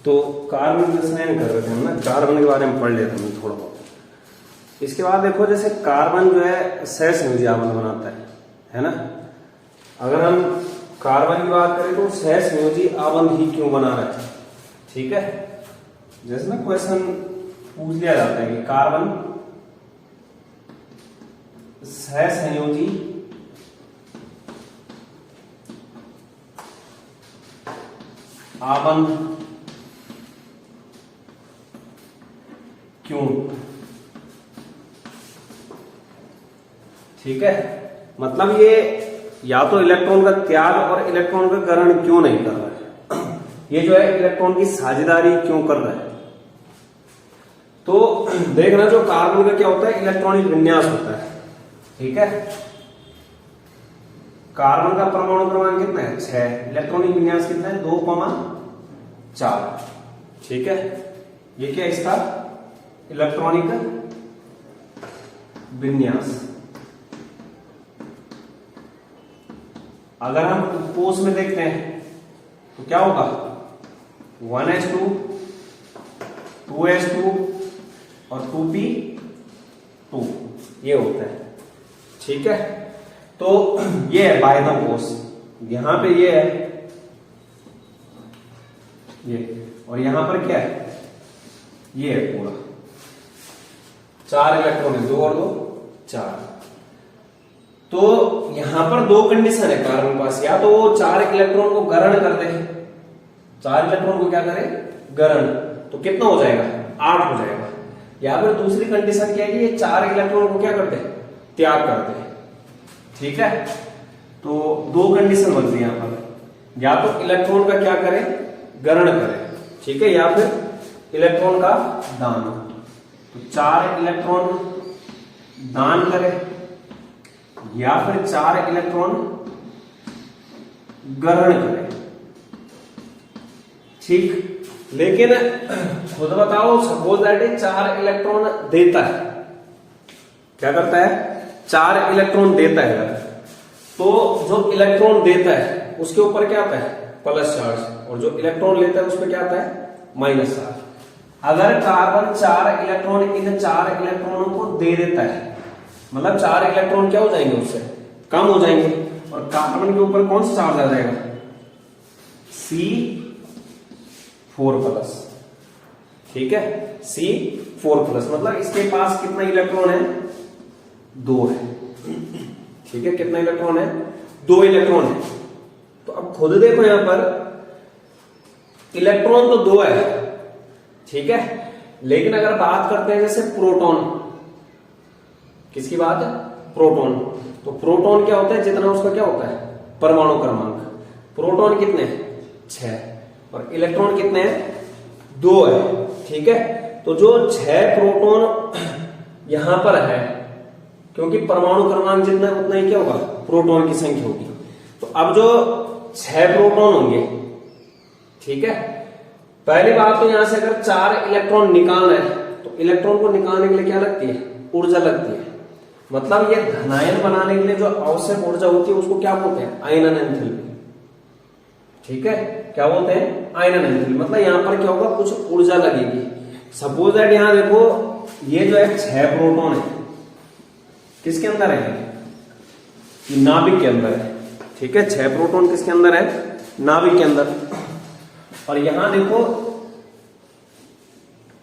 तो कार्बन रसायन कर रहे थे हम ना, कार्बन के बारे में पढ़ लेते हैं थोड़ा बहुत। इसके बाद देखो जैसे कार्बन जो है सहसंयोजी आबंध बनाता है ना। अगर हम कार्बन की बात करें तो सहसंयोजी आबंध ही क्यों बना रहा है, ठीक है। जैसे ना क्वेश्चन पूछ लिया जाता है कि कार्बन सहसंयोजी आबंध क्यों, ठीक है। मतलब ये या तो इलेक्ट्रॉन का त्याग और इलेक्ट्रॉन का ग्रहण क्यों नहीं कर रहा है, ये जो है इलेक्ट्रॉन की साझेदारी क्यों कर रहा है। तो देखना जो कार्बन का क्या होता है, इलेक्ट्रॉनिक विन्यास होता है, ठीक है। कार्बन का परमाणु क्रमांक कितना है 6, इलेक्ट्रॉनिक विन्यास कितना है 2,4, ठीक है। ये क्या इसका इलेक्ट्रॉनिक विन्यास। अगर हम कोष में देखते हैं तो क्या होगा 1s2 2s2 और 2p2 ये होता है, ठीक है। तो ये है बाह्यतम कोष, यहां पे ये है ये, और यहां पर क्या है ये है पूरा 4 इलेक्ट्रॉन है, 2 और 2 4। तो यहां पर 2 कंडीशन है कार्बन के पास, या तो वो 4 इलेक्ट्रॉन को ग्रहण कर दे, 4 इलेक्ट्रॉन को क्या करे ग्रहण, तो कितना हो जाएगा 8 हो जाएगा। या फिर दूसरी कंडीशन क्या है कि ये 4 इलेक्ट्रॉन को क्या करते त्याग करते, ठीक है। तो 2 कंडीशन बनती है यहां पर, या तो इलेक्ट्रॉन का क्या करे ग्रहण करे, ठीक है, या फिर इलेक्ट्रॉन का दान। तो 4 इलेक्ट्रॉन दान करे या फिर 4 इलेक्ट्रॉन ग्रहण करे, ठीक। लेकिन खुद बताओ सपोज दैट 4 इलेक्ट्रॉन देता है, क्या करता है 4 इलेक्ट्रॉन देता है, तो जो इलेक्ट्रॉन देता है उसके ऊपर क्या आता है प्लस चार्ज, और जो इलेक्ट्रॉन लेता है उस पर क्या आता है माइनस चार्ज। अगर कार्बन 4 इलेक्ट्रॉन इन 4 इलेक्ट्रॉनों को दे देता है, मतलब 4 इलेक्ट्रॉन क्या हो जाएंगे उससे कम हो जाएंगे, और कार्बन के ऊपर कौन सा चार्ज आ जाएगा C4+, ठीक है, C4+। मतलब इसके पास कितना इलेक्ट्रॉन है 2 है, ठीक है। कितना इलेक्ट्रॉन है 2 इलेक्ट्रॉन है। तो अब खुद देखो यहां पर इलेक्ट्रॉन तो 2 है, ठीक है। लेकिन अगर बात करते हैं जैसे प्रोटॉन, किसकी बात है प्रोटॉन, तो प्रोटॉन क्या होता है जितना उसका क्या होता है परमाणु क्रमांक, प्रोटॉन कितने 6 और इलेक्ट्रॉन कितने हैं 2 है, ठीक है। तो जो 6 प्रोटॉन यहां पर है, क्योंकि परमाणु क्रमांक जितना है उतना ही क्या होगा प्रोटॉन की संख्या होगी। तो अब जो 6 प्रोटॉन होंगे, ठीक है। पहली बात तो यहां से अगर 4 इलेक्ट्रॉन निकालना है तो इलेक्ट्रॉन को निकालने के लिए क्या लगती है ऊर्जा लगती है। मतलब ये धनायन बनाने के लिए जो आवश्यक ऊर्जा होती है उसको क्या बोलते हैं आयनन एंथैल्पी, ठीक है। क्या बोलते हैं आयनन एंथैल्पी। मतलब यहां पर क्या होगा कुछ ऊर्जा लगेगी। सपोज दैट यहां देखो ये जो है 6 प्रोटॉन है, किसके अंदर है नाभिक के अंदर है, ठीक है। 6 प्रोटॉन किसके अंदर है नाभिक के अंदर। और यहां देखो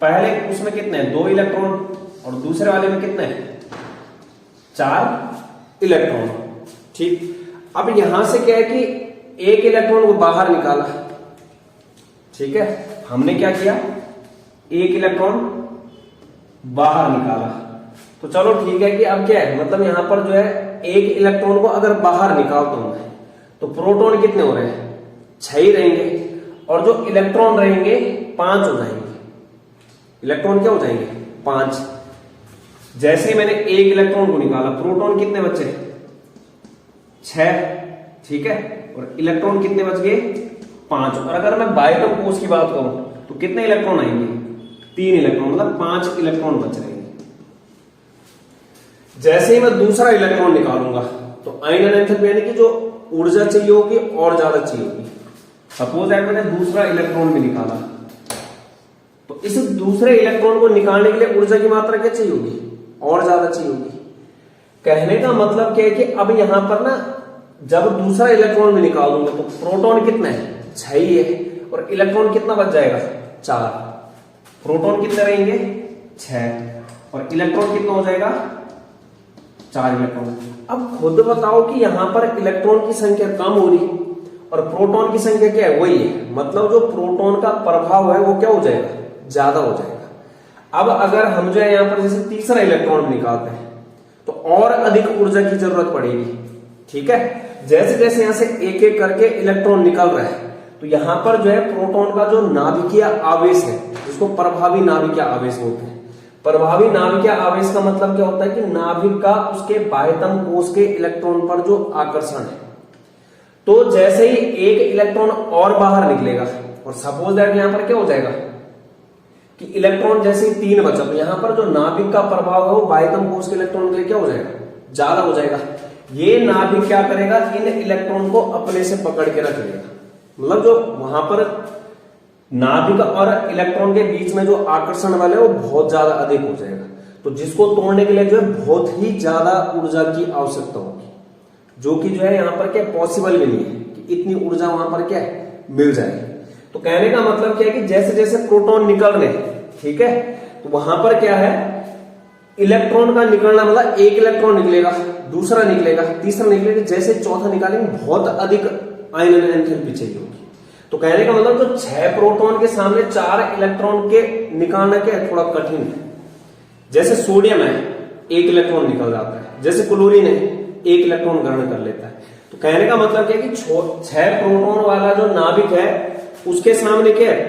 पहले उसमें कितने हैं 2 इलेक्ट्रॉन और दूसरे वाले में कितने हैं 4 इलेक्ट्रॉन, ठीक। अब यहां से क्या है कि 1 इलेक्ट्रॉन को बाहर निकाला, ठीक है। हमने क्या किया 1 इलेक्ट्रॉन बाहर निकाला, तो चलो ठीक है कि अब क्या है मतलब यहां पर जो है 1 इलेक्ट्रॉन को अगर बाहर निकालता हूं मैं तो प्रोटॉन कितने हो रहे हैं 6 ही रहेंगे, और जो इलेक्ट्रॉन रहेंगे 5 हो जाएंगे। इलेक्ट्रॉन क्या हो जाएंगे 5। जैसे ही मैंने 1 इलेक्ट्रॉन को निकाला प्रोटॉन कितने बचे 6, ठीक है, और इलेक्ट्रॉन कितने बच गए 5। और अगर मैं बाह्यतम कोष की बात करूं तो कितने इलेक्ट्रॉन आएंगे 3 इलेक्ट्रॉन, मतलब 5 इलेक्ट्रॉन बच रहेंगे। जैसे ही मैं दूसरा इलेक्ट्रॉन निकालूंगा तो आयनन एंथैल्पी यानी कि जो ऊर्जा चाहिए होगी और ज्यादा चाहिए होगी। सपोज दैट मैंने दूसरा इलेक्ट्रॉन भी निकाला, तो इस दूसरे इलेक्ट्रॉन को निकालने के लिए ऊर्जा की मात्रा क्या चाहिए होगी, और ज्यादा चाहिए होगी। कहने का मतलब क्या है कि अब यहां पर ना जब दूसरा इलेक्ट्रॉन भी निकाल दूंगा तो प्रोटॉन कितना है, 6 ही है, और इलेक्ट्रॉन कितना बच जाएगा, 4। प्रोटॉन कितने रहेंगे, 6, और इलेक्ट्रॉन कितना हो जाएगा, 4 इलेक्ट्रॉन। अब खुद बताओ कि यहां पर इलेक्ट्रॉन की संख्या कम हो रही और प्रोटॉन की संख्या क्या है, वही है। मतलब जो प्रोटॉन का प्रभाव है वो क्या हो जाएगा, ज्यादा हो जाएगा। अब अगर हम जो है यहां पर जैसे तीसरा इलेक्ट्रॉन निकालते हैं तो और अधिक ऊर्जा की जरूरत पड़ेगी, ठीक है। जैसे जैसे यहां से एक एक करके इलेक्ट्रॉन निकल रहा है तो यहां पर जो है प्रोटॉन का जो नाभिकीय आवेश है, जिसको प्रभावी नाभिकीय आवेश बोलते हैं। प्रभावी नाभिकीय आवेश का मतलब क्या होता है कि नाभिक का उसके बाह्यतम कोश के इलेक्ट्रॉन पर जो आकर्षण है, तो जैसे ही एक इलेक्ट्रॉन और बाहर निकलेगा, और सपोज दैट यहां पर क्या हो जाएगा कि इलेक्ट्रॉन जैसे ही 3 बचा, तो यहां पर जो नाभिक का प्रभाव है वो बाह्यतम कोश के इलेक्ट्रॉन के लिए क्या हो जाएगा, ज्यादा हो जाएगा। ये नाभिक क्या करेगा, इन इलेक्ट्रॉन को अपने से पकड़ के रख लेगा। मतलब जो वहां पर नाभिक और इलेक्ट्रॉन के बीच में जो आकर्षण बल है वो बहुत ज्यादा अधिक हो जाएगा, तो जिसको तोड़ने के लिए जो है बहुत ही ज्यादा ऊर्जा की आवश्यकता होगी, जो कि जो है यहाँ पर क्या पॉसिबल भी नहीं है कि इतनी ऊर्जा वहां पर क्या है मिल जाए। तो कहने का मतलब क्या है कि जैसे जैसे प्रोटॉन निकल रहे, ठीक है, तो वहां पर क्या है इलेक्ट्रॉन का निकलना, मतलब एक इलेक्ट्रॉन निकलेगा, दूसरा निकलेगा, तीसरा निकलेगा, जैसे चौथा निकालेंगे बहुत अधिक आयनन एंथैल्पी चाहिए होगी। तो कहने का मतलब जो 6 प्रोटॉन के सामने 4 इलेक्ट्रॉन के निकालना क्या है, थोड़ा कठिन है। जैसे सोडियम है, एक इलेक्ट्रॉन निकल जाता है, जैसे क्लोरीन है, एक इलेक्ट्रॉन ग्रहण कर लेता है। तो कहने का मतलब क्या है कि 6 प्रोटॉन वाला जो नाभिक है उसके सामने क्या है,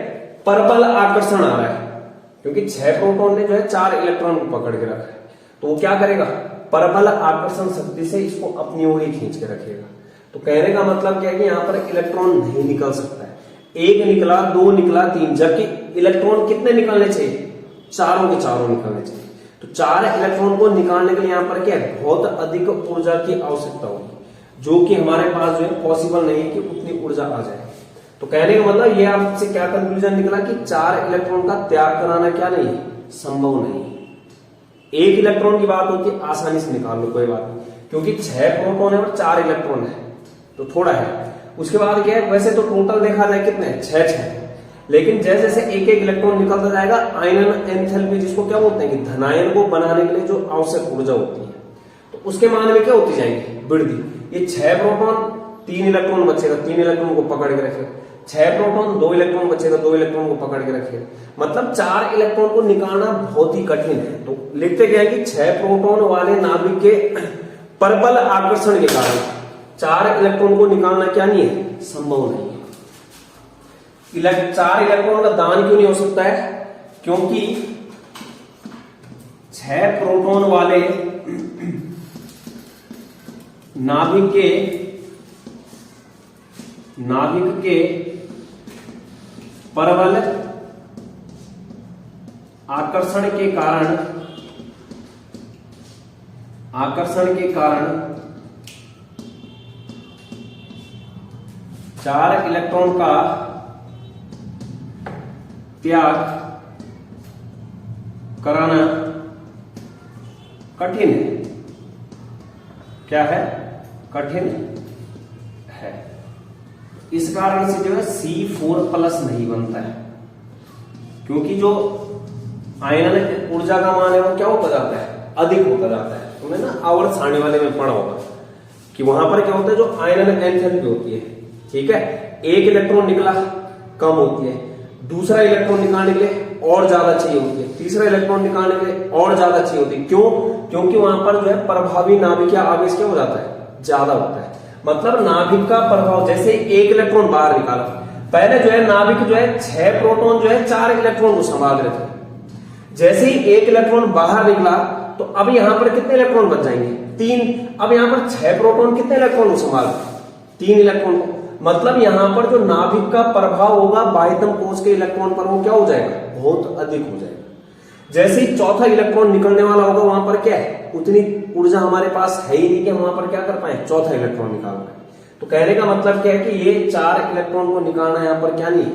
परबल आकर्षण आ रहा है, क्योंकि 6 प्रोटॉन ने जो है 4 इलेक्ट्रॉन को पकड़ के रखा है। तो वो क्या करेगा, परबल आकर्षण शक्ति से इसको अपनी ओर ही खींच के रखेगा। तो कहने का मतलब क्या है कि यहाँ पर इलेक्ट्रॉन नहीं निकल सकता है। एक निकला, 2 निकला, 3, जबकि इलेक्ट्रॉन कितने निकलने चाहिए, चारों के चारों निकलने चाहिए। तो 4 इलेक्ट्रॉन को निकालने के लिए यहाँ पर क्या है, बहुत अधिक ऊर्जा की आवश्यकता होगी, जो कि हमारे पास जो है पॉसिबल नहीं है कि उतनी ऊर्जा आ जाए। तो कहने का मतलब ये आपसे क्या कंक्लूजन निकला कि 4 इलेक्ट्रॉन का त्याग कराना क्या नहीं है, संभव नहीं। एक इलेक्ट्रॉन की बात होती है, आसानी से निकाल लो, कोई बात नहीं, क्योंकि 6 प्रोटॉन है और 4 इलेक्ट्रॉन है तो थोड़ा है। उसके बाद क्या है, वैसे तो टोटल देखा जाए कितने हैं, 6, लेकिन जैसे जैसे एक एक इलेक्ट्रॉन निकलता जाएगा, आयनन एंथैल्पी जिसको क्या बोलते हैं कि धनायन को बनाने के लिए जो आवश्यक ऊर्जा होती है, तो उसके मान में क्या होती जाएगी, वृद्धि। ये 6 प्रोटॉन, 3 इलेक्ट्रॉन बचेगा, 3 इलेक्ट्रॉन को पकड़ के रखेगा, 6 प्रोटॉन, 2 इलेक्ट्रॉन बचेगा, 2 इलेक्ट्रॉन को पकड़ के रखेगा। मतलब 4 इलेक्ट्रॉन को निकालना बहुत ही कठिन है। तो लिखते क्या है कि 6 प्रोटॉन वाले नाभिक के परबल आकर्षण के कारण 4 इलेक्ट्रॉन को निकालना क्या नहीं है, संभव नहीं है। 4 इलेक्ट्रॉन का दान क्यों नहीं हो सकता है, क्योंकि 6 प्रोटॉन वाले नाभिक के परबल आकर्षण के कारण 4 इलेक्ट्रॉन का त्याग कराना कठिन है। क्या है, कठिन है। इस कारण से जो है C4+ नहीं बनता है, क्योंकि जो आयनन ऊर्जा का मान है वो क्या होता जाता है, अधिक होता जाता है। तुमने ना आवर्त सारणी वाले में पढ़ा होगा कि वहां पर क्या होता है, जो आयनन एंथैल्पी होती है, ठीक है, एक इलेक्ट्रॉन निकला कम होती है, दूसरा इलेक्ट्रॉन निकालने के लिए और ज्यादा चाहिए होती है, तीसरा इलेक्ट्रॉन निकालने के लिए और ज्यादा चाहिए होती है। क्यों, क्योंकि वहां पर जो है प्रभावी नाभिकीय आवेश क्या हो जाता है, ज्यादा होता है। मतलब नाभिक का प्रभाव, जैसे एक इलेक्ट्रॉन बाहर निकाला, पहले जो है नाभिक जो है 6 प्रोटॉन जो है 4 इलेक्ट्रॉन को संभाल रहे थे, जैसे ही एक इलेक्ट्रॉन बाहर निकला तो अब यहां पर कितने इलेक्ट्रॉन बच जाएंगे, 3। अब यहां पर 6 प्रोटॉन कितने इलेक्ट्रॉन को संभाल, 3 इलेक्ट्रॉन को। मतलब यहां पर जो नाभिक का प्रभाव होगा बाह्यतम कोश के इलेक्ट्रॉन पर, वो क्या हो जाएगा, बहुत अधिक हो जाएगा। जैसे ही चौथा इलेक्ट्रॉन निकलने वाला होगा, वहां पर क्या है, उतनी ऊर्जा हमारे पास है ही नहीं कि हम वहां पर क्या कर पाए, चौथा इलेक्ट्रॉन निकाल पाए। तो कहने का मतलब क्या है कि ये 4 इलेक्ट्रॉन को निकालना यहां पर क्या नहीं,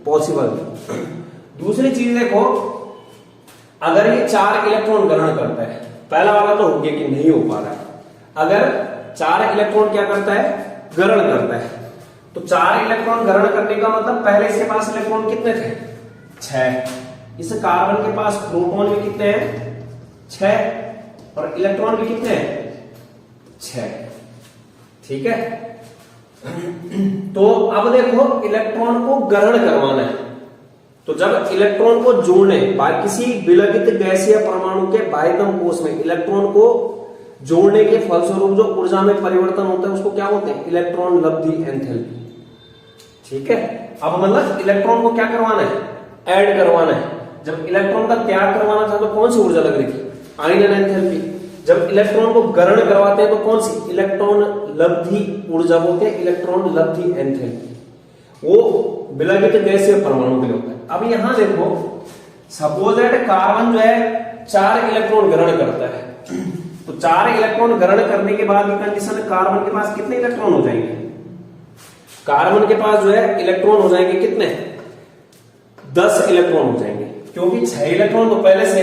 पॉसिबल नहीं। दूसरी चीज देखो, अगर ये 4 इलेक्ट्रॉन ग्रहण करता है, पहला वाला तो हो गया कि नहीं हो पा रहा है, अगर 4 इलेक्ट्रॉन क्या करता है, ग्रहण करता है, तो 4 इलेक्ट्रॉन ग्रहण करने का मतलब पहले इसके पास इलेक्ट्रॉन कितने थे, 6। इस कार्बन के पास प्रोटॉन भी कितने हैं, 6, और इलेक्ट्रॉन भी कितने हैं, 6। ठीक है, तो अब देखो इलेक्ट्रॉन को ग्रहण करवाना है, तो जब इलेक्ट्रॉन को जोड़ने किसी विलगित गैसीय परमाणु के बाह्यतम कोश में इलेक्ट्रॉन को जोड़ने के फलस्वरूप जो ऊर्जा में परिवर्तन होता है उसको क्या बोलते हैं, इलेक्ट्रॉन लब्धि एंथैल्पी। ठीक है, अब मतलब इलेक्ट्रॉन को क्या करवाना है, ऐड करवाना है। जब इलेक्ट्रॉन का त्याग करवाना था तो कौन सी ऊर्जा लग रही थी, आयनन एंथैल्पी। जब इलेक्ट्रॉन को ग्रहण करवाते हैं तो कौन सी, इलेक्ट्रॉन लब्धि ऊर्जा बोलते हैं, इलेक्ट्रॉन लब्धि एंथैल्पी। वो विलगित गैसीय परमाणु के लिए होता है। अब यहां देखो, सपोज दैट कार्बन जो है 4 इलेक्ट्रॉन ग्रहण करता है, तो 4 इलेक्ट्रॉन ग्रहण करने के बाद कंडीशन में कार्बन के पास कितने इलेक्ट्रॉन हो जाएंगे, कार्बन के पास जो है इलेक्ट्रॉन हो जाएंगे कितने, 10 इलेक्ट्रॉन हो जाएंगे, क्योंकि 6 इलेक्ट्रॉन तो पहले से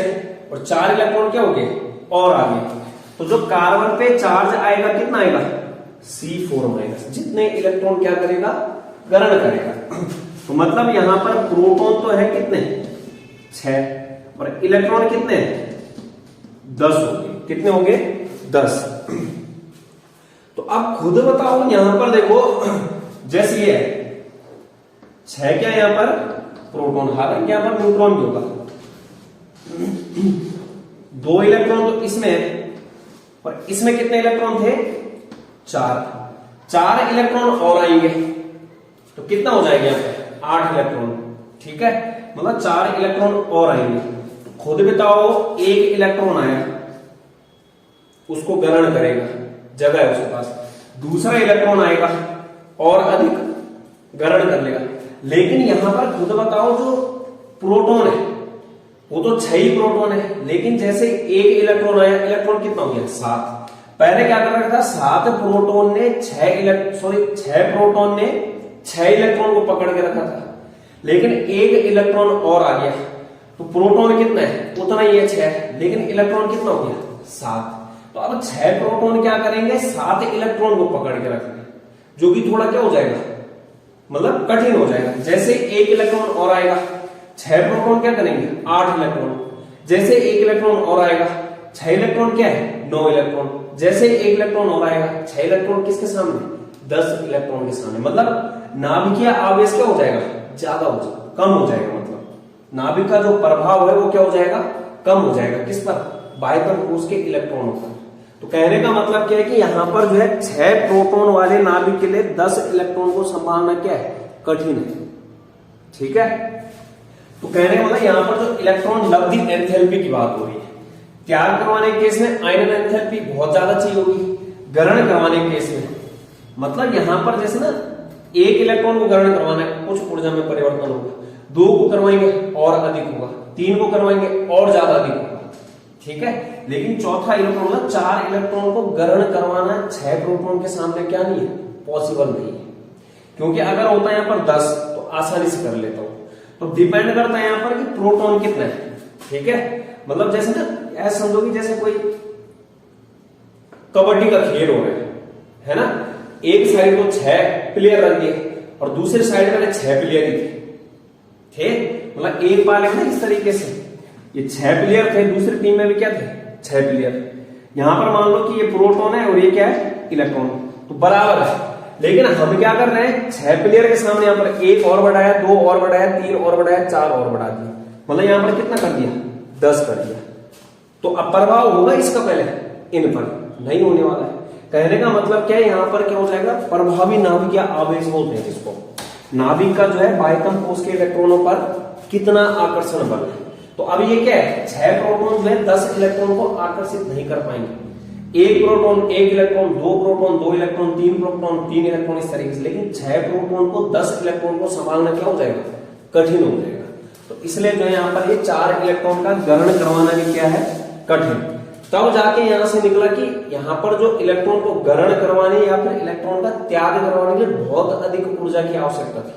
और 4 इलेक्ट्रॉन क्या हो गए और आगे। तो जो कार्बन पे चार्ज आएगा कितना आएगा, C4-, जितने इलेक्ट्रॉन क्या करेगा, ग्रहण करेगा। तो मतलब यहां पर प्रोटॉन तो है कितने, 6, और इलेक्ट्रॉन कितने, 10 हो गए। कितने हो गए, 10। तो अब खुद बताओ, यहां पर देखो जैसे ये 6 क्या यहां पर प्रोटॉन, हालांकि यहां पर न्यूट्रॉन भी होगा, 2 इलेक्ट्रॉन तो इसमें है, और इसमें कितने इलेक्ट्रॉन थे, 4 इलेक्ट्रॉन और आएंगे तो कितना हो जाएगा यहां पर, 8 इलेक्ट्रॉन। ठीक है, मतलब 4 इलेक्ट्रॉन और आएंगे। तो खुद बताओ, 1 इलेक्ट्रॉन आया, उसको ग्रहण करेगा, जगह है उसके पास, दूसरा इलेक्ट्रॉन आएगा और अधिक ग्रहण कर लेगा। लेकिन यहां पर खुद बताओ, जो प्रोटॉन है वो तो 6 ही प्रोटॉन है, लेकिन जैसे 1 इलेक्ट्रॉन आया, इलेक्ट्रॉन कितना हो गया, 7। पहले क्या कर रखा था, 7 प्रोटॉन ने 6 प्रोटॉन ने 6 इलेक्ट्रॉन को पकड़ के रखा था, लेकिन 1 इलेक्ट्रॉन और आ गया, तो प्रोटॉन कितना है, उतना ही है 6, लेकिन इलेक्ट्रॉन कितना हो गया, 7। तो अब 6 प्रोटॉन क्या करेंगे, 7 इलेक्ट्रॉन को पकड़ के रखेंगे, जो कि थोड़ा क्या हो जाएगा, मतलब कठिन हो जाएगा। जैसे 1 इलेक्ट्रॉन और आएगा, 6 प्रोटॉन क्या करेंगे, 8 इलेक्ट्रॉन। जैसे 1 इलेक्ट्रॉन और आएगा, 6 इलेक्ट्रॉन क्या है, 9 इलेक्ट्रॉन। जैसे 1 इलेक्ट्रॉन और आएगा, 6 इलेक्ट्रॉन किसके सामने, 10 इलेक्ट्रॉन के सामने। मतलब नाभिकीय आवेश क्या हो जाएगा, ज्यादा हो जाएगा, कम हो जाएगा। मतलब नाभिक का जो प्रभाव है वो क्या हो जाएगा, कम हो जाएगा। किस पर, बाह्यतम कोश के इलेक्ट्रॉनों पर। तो कहने का मतलब क्या है कि यहां पर जो है 6 प्रोटॉन वाले नाभिक के लिए 10 इलेक्ट्रॉन को संभालना क्या है, कठिन है। ठीक है, तो कहने का मतलब यहां पर जो इलेक्ट्रॉन लब्धि एंथैल्पी की बात हो रही है। त्याग करवाने के केस में आयनन एंथैल्पी बहुत ज्यादा चाहिए होगी, ग्रहण करवाने के केस में मतलब यहां पर जैसे ना 1 इलेक्ट्रॉन को ग्रहण करवाना है, कुछ ऊर्जा में परिवर्तन होगा, 2 को करवाएंगे और अधिक होगा, 3 को करवाएंगे और ज्यादा अधिक होगा। ठीक है, लेकिन चौथा इलेक्ट्रॉन मतलब 4 इलेक्ट्रॉन को ग्रहण करवाना 6 प्रोटॉन के सामने क्या नहीं है, पॉसिबल नहीं है। क्योंकि अगर होता है यहां पर 10 तो आसानी से कर लेता हूं। तो डिपेंड करता है यहां पर कि प्रोटॉन कितना है। ठीक है, मतलब जैसे ना ऐसा समझो कि जैसे कोई कबड्डी का खेल हो रहा है ना, एक साइड को 6 प्लेयर रख दिए और दूसरी साइड में 6 प्लेयर ही थे। मतलब एक बार ना इस तरीके से ये 6 प्लेयर थे, दूसरी टीम में भी क्या थे, 6 प्लेयर। यहां पर मान लो कि ये प्रोटॉन है और ये क्या है, इलेक्ट्रॉन, तो बराबर है। लेकिन हम क्या कर रहे हैं, 6 प्लेयर के सामने यहां पर 1 और बढ़ाया, 2 और बढ़ाया, 3 और बढ़ाया, 4 और बढ़ा दिया, मतलब यहां पर कितना कर दिया, 10 कर दिया। तो अब प्रभाव होगा इसका पहले, इन पर नहीं होने वाला है। कहने का मतलब क्या है, यहां पर क्या हो जाएगा, प्रभावी नाभिकीय आवेश बोलते हैं इसको। नाभिक का जो है बाह्यतम कोश के इलेक्ट्रॉनों पर कितना आकर्षण बल है। तो अब ये क्या है, 6 प्रोटॉन जो है 10 इलेक्ट्रॉन को आकर्षित नहीं कर पाएंगे। 1 proton 1 electron, 2 proton 2 electron, 3 proton 3 electron, इस तरीके से। लेकिन 6 प्रोटॉन को 10 इलेक्ट्रॉन को संभालना क्या हो जाएगा, कठिन हो जाएगा। तो इसलिए जो है यहाँ पर ये 4 इलेक्ट्रॉन का ग्रहण करवाना भी क्या है, कठिन। तब जाके यहां से निकला कि यहां पर जो इलेक्ट्रॉन को ग्रहण करवाने या फिर इलेक्ट्रॉन का त्याग करवाने के लिए बहुत अधिक ऊर्जा की आवश्यकता थी,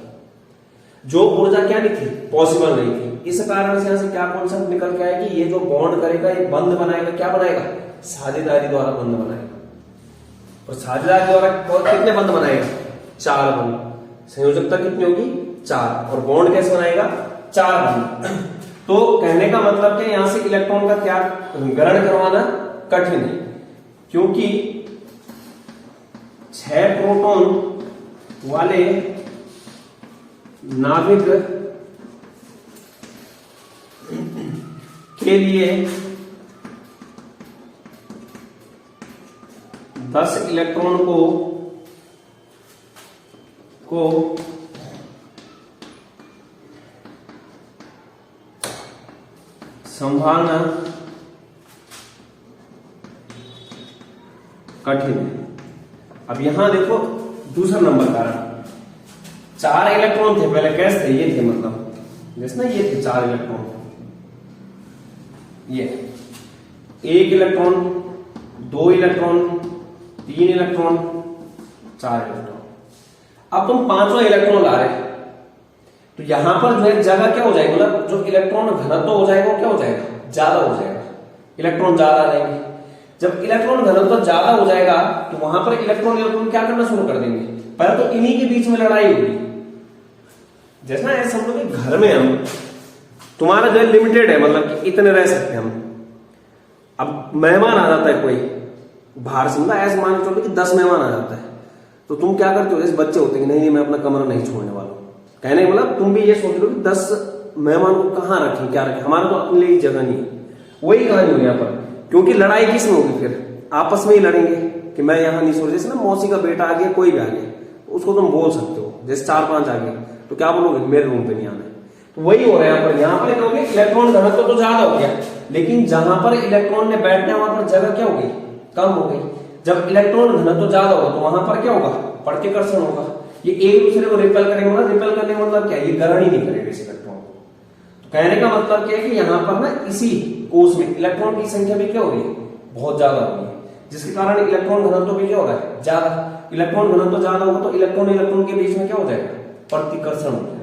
जो ऊर्जा क्या नहीं थी, पॉसिबल नहीं थी। इस कारण से यहां से क्या कॉन्सेप्ट निकल के आया कि ये जो बॉन्ड करेगा ये बंध बनाएगा, क्या बनाएगा, साझेदारी द्वारा बंध बनाएगा। और साझेदारी द्वारा कितने बंध बनाएगा, 4 बंध। संयोजकता कितनी होगी, 4। और बॉन्ड कैसे बनाएगा, 4 बंध। तो कहने का मतलब कि यहां से इलेक्ट्रॉन का त्याग ग्रहण करवाना कठिन है, क्योंकि 6 प्रोटॉन वाले नाभिक के लिए 10 इलेक्ट्रॉन को संभालना कठिन है। अब यहां देखो दूसरा नंबर कारण, 4 इलेक्ट्रॉन थे पहले, कैसे थे, ये थे, मतलब जैसे ना ये थे 4 इलेक्ट्रॉन, ये 1 इलेक्ट्रॉन, 2 इलेक्ट्रॉन, 3 इलेक्ट्रॉन, 4 इलेक्ट्रॉन। अब तुम 5वां इलेक्ट्रॉन ला रहे, तो यहां पर जो है जगह क्या हो जाएगी, मतलब जो इलेक्ट्रॉन घनत्व हो जाएगा वो क्या हो जाएगा, ज्यादा हो जाएगा, इलेक्ट्रॉन ज्यादा रहेंगे। जब इलेक्ट्रॉन घनत्व ज्यादा हो जाएगा तो वहां पर इलेक्ट्रॉन क्या करना शुरू कर देंगे, पहले तो इन्हीं के बीच में लड़ाई होगी। जैसे ना ऐसा समझो कि घर में हम, तुम्हारा जो है लिमिटेड है, मतलब कि इतने रह सकते हैं हम। अब मेहमान आ जाता है कोई बाहर से, मतलब ऐसे मान के चलो कि 10 मेहमान आ जाता है, तो तुम क्या करते हो, जैसे बच्चे होते हैं कि नहीं मैं अपना कमरा नहीं छोड़ने वाला हूं, कहने का मतलब तुम भी ये सोच लो कि 10 मेहमान को कहां रखें, क्या रखें, हमारा तो अपने लिए जगह नहीं है। वही कहानी होगी यहाँ पर, क्योंकि लड़ाई किस में होगी, फिर आपस में ही लड़ेंगे कि मैं यहां नहीं सो। जैसे ना मौसी का बेटा आ गया, कोई भी आ गया, उसको तुम बोल सकते हो, जैसे 4-5 आ गए तो क्या बोलोगे, मेरे रूम पे नहीं आना है। तो वही हो रहा है यहाँ पर क्या हो गया, इलेक्ट्रॉन घनत्व तो ज्यादा हो गया, लेकिन जहां पर इलेक्ट्रॉन ने बैठना है वहां पर जगह क्या हो गई, कम हो गई। जब इलेक्ट्रॉन घनत्व ज्यादा होगा तो वहां पर क्या होगा, प्रतिकर्षण होगा, ये एक दूसरे को रिपेल करेंगे। मतलब रिपेल करने का मतलब क्या है, ये ग्रहण ही नहीं करेगा इस इलेक्ट्रॉन को। तो कहने का मतलब क्या है कि यहाँ पर ना इसी कोष में इलेक्ट्रॉन की संख्या भी क्या हो रही है, बहुत ज्यादा हो रही है, जिसके कारण इलेक्ट्रॉन घनत्व भी क्या हो रहा है, ज्यादा। इलेक्ट्रॉन घनत्व ज्यादा होगा तो इलेक्ट्रॉन इलेक्ट्रॉन के बीच में क्या हो जाएगा, प्रतिकर्षण हो जाएगा।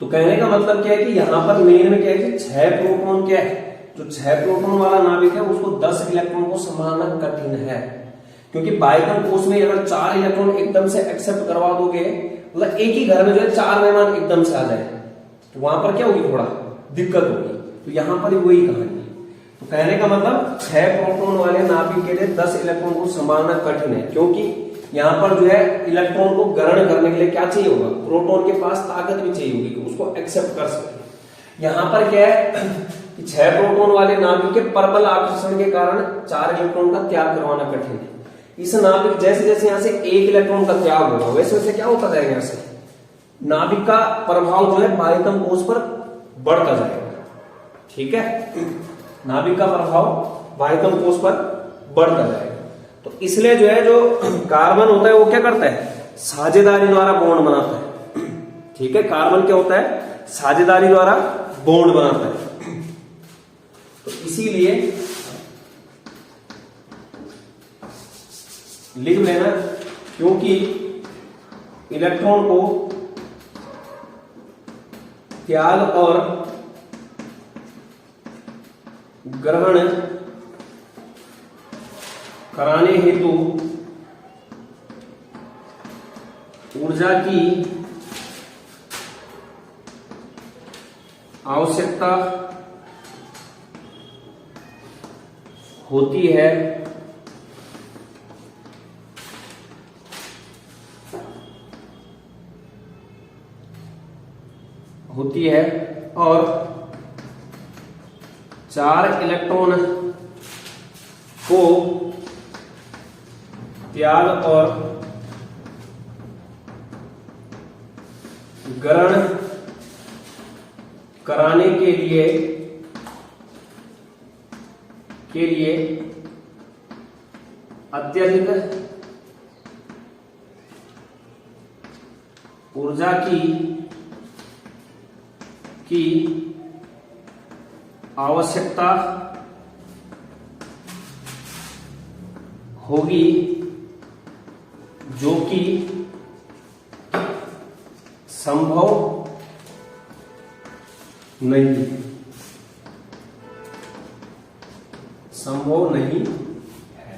तो कहने का मतलब क्या है कि यहाँ पर मेन में क्या है कि 6 प्रोटॉन क्या है, जो 6 प्रोटॉन वाला नाभिक है उसको 10 इलेक्ट्रॉन को संभालना कठिन है, क्योंकि बाह्यतम कोष में अगर 4 इलेक्ट्रॉन एकदम से एक्सेप्ट करवा दोगे, मतलब एक ही घर में जो है 4 मेहमान एकदम से आ जाए, तो वहां पर क्या होगी, थोड़ा दिक्कत होगी। तो यहां पर वही कहानी है। तो कहने का मतलब 6 प्रोटॉन वाले नाभिक के लिए 10 इलेक्ट्रॉन को संभालना कठिन है, क्योंकि यहां पर जो है इलेक्ट्रॉन को ग्रहण करने के लिए क्या चाहिए होगा, प्रोटॉन के पास ताकत भी चाहिए होगी कि उसको एक्सेप्ट कर सके। यहां पर क्या है कि 6 प्रोटॉन वाले नाभिक के परबल आकर्षण के कारण 4 इलेक्ट्रॉन का त्याग करवाना कठिन है। इस नाभिक जैसे जैसे यहां से 1 इलेक्ट्रॉन का त्याग होगा, वैसे वैसे क्या होता जाएगा, यहां से नाभिक का प्रभाव जो है बाह्यतम कोष पर बढ़ता जाएगा। ठीक है, नाभिक का प्रभाव बाह्यतम कोष पर बढ़ता जाएगा। तो इसलिए जो है जो कार्बन होता है वो क्या करता है, साझेदारी द्वारा बॉन्ड बनाता है। ठीक है, कार्बन क्या होता है, साझेदारी द्वारा बॉन्ड बनाता है। तो इसीलिए लिख लेना, क्योंकि इलेक्ट्रॉन को त्याग और ग्रहण कराने हेतु ऊर्जा की आवश्यकता होती है। और 4 इलेक्ट्रॉन को त्याग और ग्रहण कराने के लिए अत्यधिक ऊर्जा की आवश्यकता होगी, जो कि संभव नहीं, संभव नहीं है।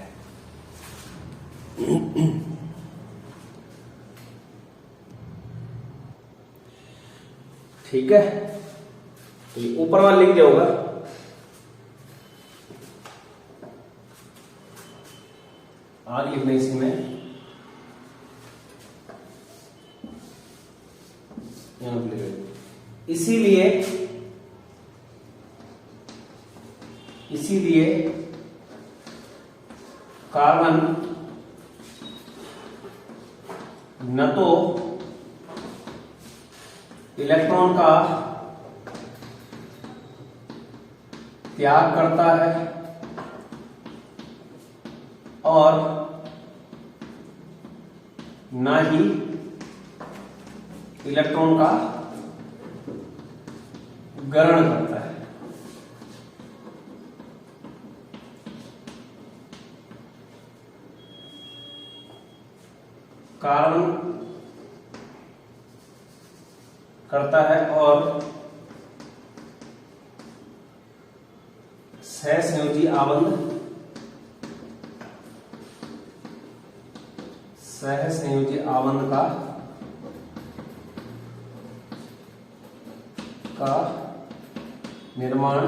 ठीक है, तो ये ऊपर वाला लिख दिया होगा। आर लिखना इसमें, यहां पर लिख, इसीलिए कार्बन न तो इलेक्ट्रॉन का त्याग करता है और न ही इलेक्ट्रॉन का ग्रहण करता है। कार्बन करता है और सहसंयोजी आबंध का निर्माण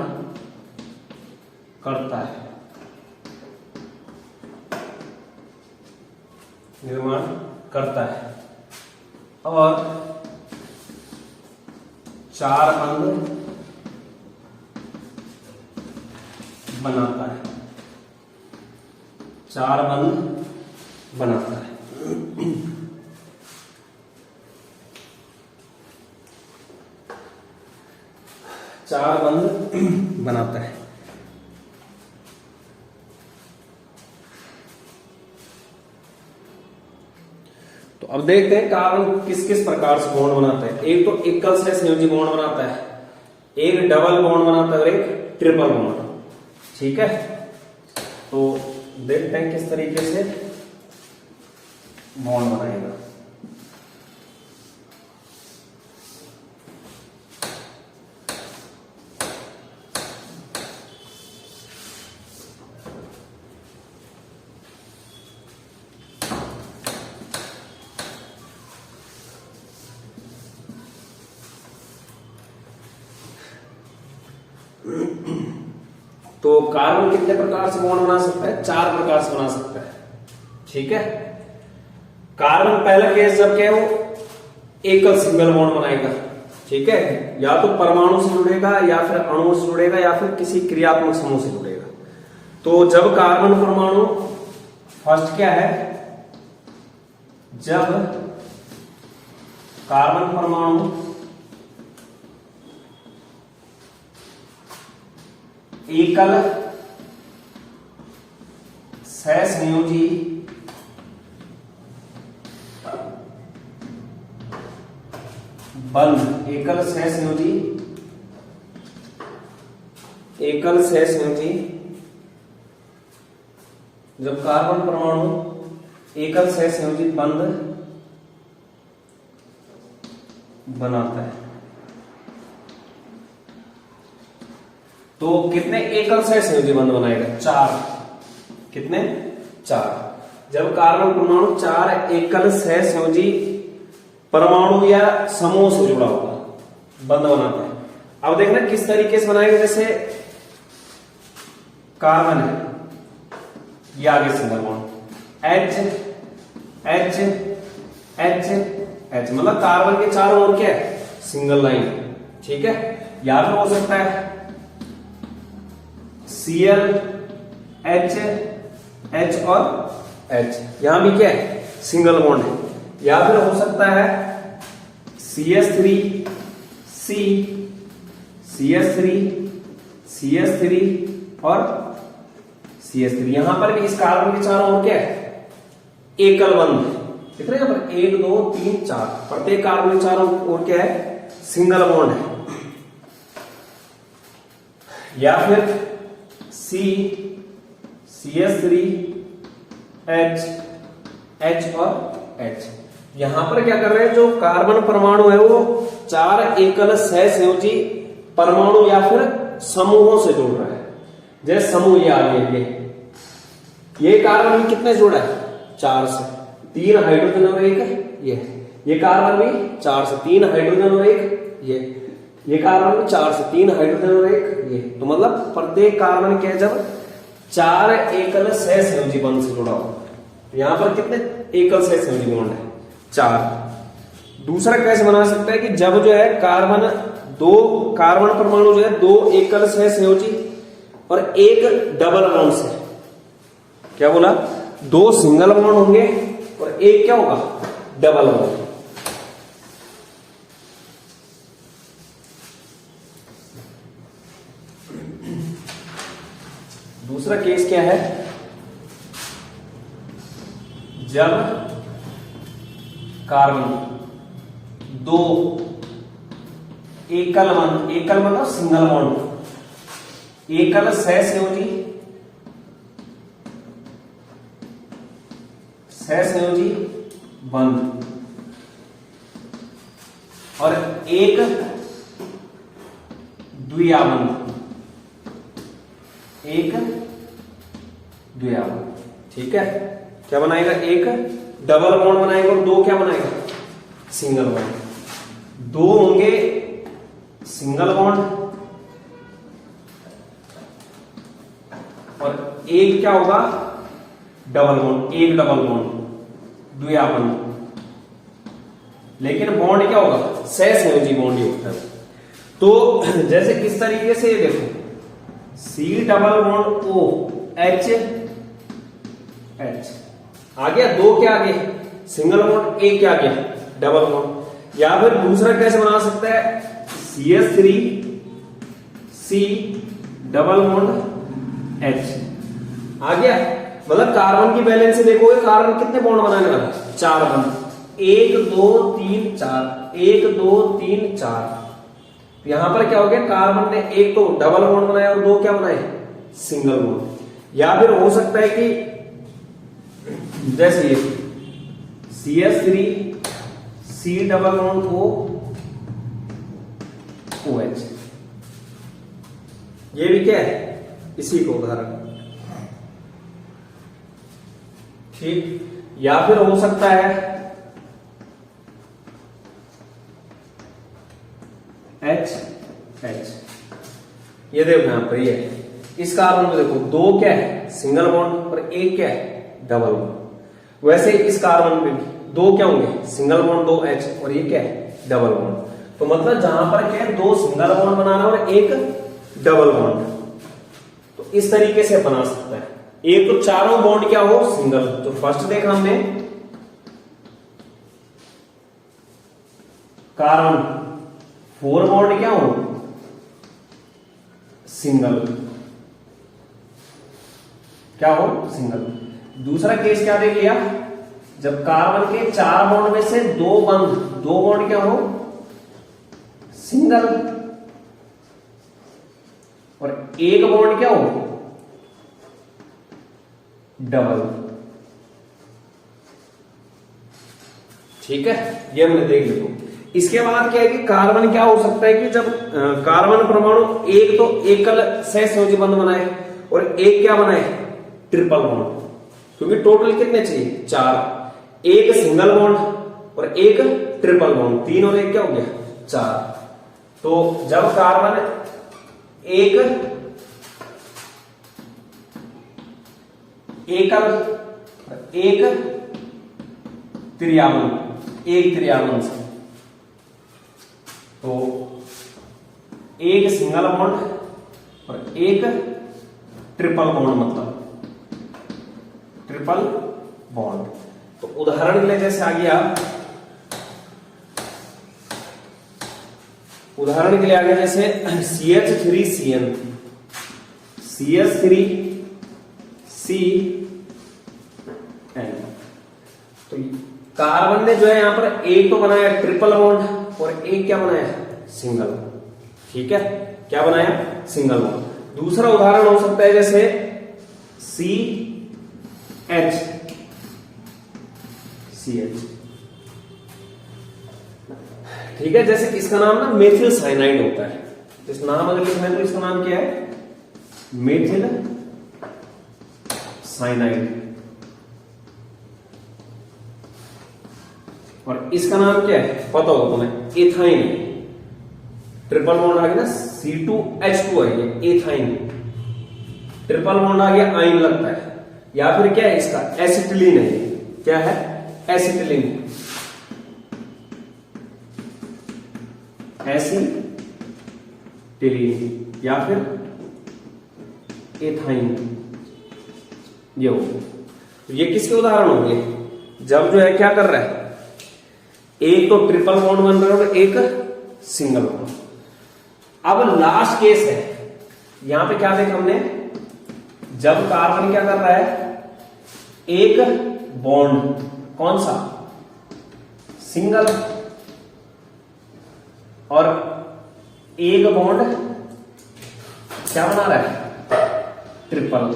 करता है, और चार बंध बनाता है, चार बंध बनाता है। तो अब देखते हैं कार्बन किस किस प्रकार से बॉन्ड बनाता है। एक तो एकल सहसंयोजी बॉन्ड बनाता है, एक डबल बॉन्ड बनाता है और एक ट्रिपल बॉन्ड। ठीक है, तो देखते हैं किस तरीके से बॉन्ड बनाएगा। तो कार्बन कितने प्रकार से बॉन्ड बना सकता है? चार प्रकार से बना सकता है। ठीक है, कार्बन पहला केस जब क्या है वो एकल सिंगल बॉन्ड बनाएगा। ठीक है, या तो परमाणु से जुड़ेगा या फिर अणु से जुड़ेगा या फिर किसी क्रियात्मक समूह से जुड़ेगा। तो जब कार्बन परमाणु फर्स्ट क्या है, जब कार्बन परमाणु एकल सहसंयोजी बंध, एकल सहसंयोजी जब कार्बन परमाणु एकल सहसंयोजी बंध बनाता है तो कितने एकल सहसंयोजी बंध बनाएगा? चार। कितने? चार। जब कार्बन परमाणु चार एकल सहसंयोजी परमाणु या समूह से जुड़ा होगा बंध बनाता है। अब देखना किस तरीके से बनाएगा। जैसे कार्बन है, ये आगे single bond H H H H, मतलब कार्बन के चारों ओर क्या है? Single line. ठीक है, या फिर हो सकता है Cl H H और H, यहां भी क्या है? सिंगल बॉन्ड है। या फिर हो सकता है CH3 C CH3 CH3 और CH3। यहां पर भी इस कार्बन के चारों ओर क्या है? एकल बंध। दिख रहे हैं यहां पर 1 2 3 4, प्रत्येक कार्बन के चारों ओर क्या है? सिंगल बॉन्ड है। या फिर C CH3 H H और H। यहां पर क्या कर रहे हैं? जो कार्बन परमाणु है वो चार एकल सहसंयोजी परमाणु या फिर समूहों से जोड़ रहा है। जैसे समूह ये आ गया, ये कार्बन भी कितने जोड़ा है? 4 से, 3 हाइड्रोजन और एक ये कार्बन भी 4 से 3 हाइड्रोजन और एक ये कार्बन भी 4 से 3 हाइड्रोजन और एक ये। तो मतलब प्रत्येक कार्बन के जब 4 एकल सहसंयोजी बंध से जुड़ा हो, यहां पर कितने एकल सहसंयोजी बॉन्ड है? 4। दूसरा कैसे बना सकता है कि जब जो है कार्बन परमाणु जो है 2 एकल सहसंयोजी और एक डबल बॉन्ड से, क्या बोला? 2 सिंगल बॉन्ड होंगे और एक क्या होगा? Double bond. दूसरा केस क्या है? जब कार्बन 2 एकल मतलब सिंगल बॉन्ड, एकल सहसंयोजी बंध और एक द्विआबंध, ठीक है? क्या बनाएगा? एक डबल बॉन्ड बनाएगा और 2 क्या बनाएगा? Single bond. 2 होंगे सिंगल बॉन्ड और एक क्या होगा? डबल बॉन्ड, एक डबल बॉन्ड, द्विआबंध। लेकिन बॉन्ड क्या होगा? सहसंयोजी बॉन्ड ही होता है। तो जैसे किस तरीके से ये देखो, C double bond O H आ गया, 2 क्या आ गया? सिंगल बॉन्ड, एक क्या आ गया? Double bond. या फिर दूसरा कैसे बना सकता है? CH3 C double bond H आ गया। मतलब कार्बन की बैलेंस से देखोगे, कार्बन कितने बॉन्ड बनाने वाला? 4 बॉन्ड, 1 2 3 4, 1 2 3 4। यहां पर क्या हो गया? कार्बन ने एक तो डबल बॉन्ड बनाया और 2 क्या बनाए? Single bond. या फिर हो सकता है कि जैसे ये CH3 C double bond OH, ये भी क्या है? इसी को उदाहरण, ठीक। या फिर हो सकता है H ये देखो यहां पर, ये इस कार्बन में देखो 2 क्या है? सिंगल बॉन्ड और एक क्या है? Double bond. वैसे इस कार्बन में भी 2 क्या होंगे? सिंगल बॉन्ड, 2 H और ये क्या है? Double bond. तो मतलब जहां पर क्या है? 2 सिंगल बॉन्ड बनाना और एक डबल बॉन्ड। तो इस तरीके से बना सकता है। एक तो चारों बॉन्ड क्या हो? सिंगल। तो फर्स्ट देखा हमने कार्बन 4 बॉन्ड क्या हो? सिंगल, क्या हो? सिंगल। दूसरा केस क्या देख लिया? जब कार्बन के 4 बॉन्ड में से 2 बॉन्ड क्या हो? सिंगल और एक बॉन्ड क्या हो? डबल। ठीक है, ये हमने देख लिया। इसके बाद क्या है कि कार्बन क्या हो सकता है कि जब कार्बन परमाणु एक तो एकल सहसंयोजी बंध बनाए और एक क्या बनाए? Triple bond. क्योंकि टोटल कितने चाहिए? 4। एक सिंगल बॉन्ड और एक ट्रिपल बॉन्ड, 3 और 1 क्या हो गया? 4। तो जब कार्बन एक एकल एक त्रियाबंध से, तो एक सिंगल बॉन्ड और एक ट्रिपल बॉन्ड, मतलब ट्रिपल बॉन्ड। तो उदाहरण के लिए जैसे आ गया, उदाहरण के लिए आ गया जैसे CH3CN, CH3CN। तो कार्बन ने जो है यहां पर एक तो बनाया ट्रिपल बॉन्ड और एक क्या बनाया? सिंगल। ठीक है, क्या बनाया? Single bond. दूसरा उदाहरण हो सकता है जैसे CH, ठीक है, जैसे इसका नाम ना मेथिल साइनाइड होता है। इस नाम अगर लिखना है तो इसका नाम क्या है? Methyl cyanide. और इसका नाम क्या है पता होगा तुम्हें? एथाइन। ट्रिपल बॉन्ड आ गया ना, C2H2 है ये एथाइन। ट्रिपल बॉन्ड आ गया, आइन लगता है। या फिर क्या है इसका? एसिटिलीन है। क्या है? एसिटिलीन। एसिटिलीन या फिर एथाइन, ये हो। ये किसके उदाहरण होंगे? जब जो है क्या कर रहा है, एक तो ट्रिपल बॉन्ड बन रहा है और एक सिंगल बॉन्ड। अब लास्ट केस है, यहां पे क्या देखा हमने? जब कार्बन क्या कर रहा है, एक बॉन्ड, कौन सा? सिंगल, और एक बॉन्ड क्या बना रहा है? ट्रिपल।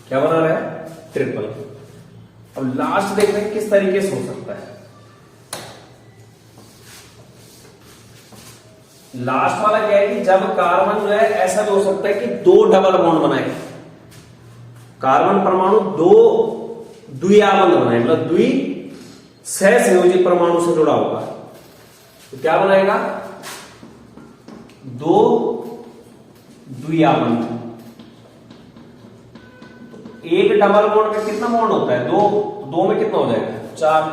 क्या बना रहा है? ट्रिपल। अब लास्ट देख रहे हैं किस तरीके से हो सकता है। लास्ट वाला क्या है कि जब कार्बन जो है ऐसा भी हो सकता है कि दो डबल बॉन्ड बनाए, कार्बन परमाणु दो द्विआबंध बनाए, मतलब द्वि सहसंयोजी परमाणु से जुड़ा होगा, तो क्या बनाएगा? दो द्विआबंध। एक डबल बॉन्ड में कितना बॉन्ड होता है? दो में कितना हो जाएगा? 4।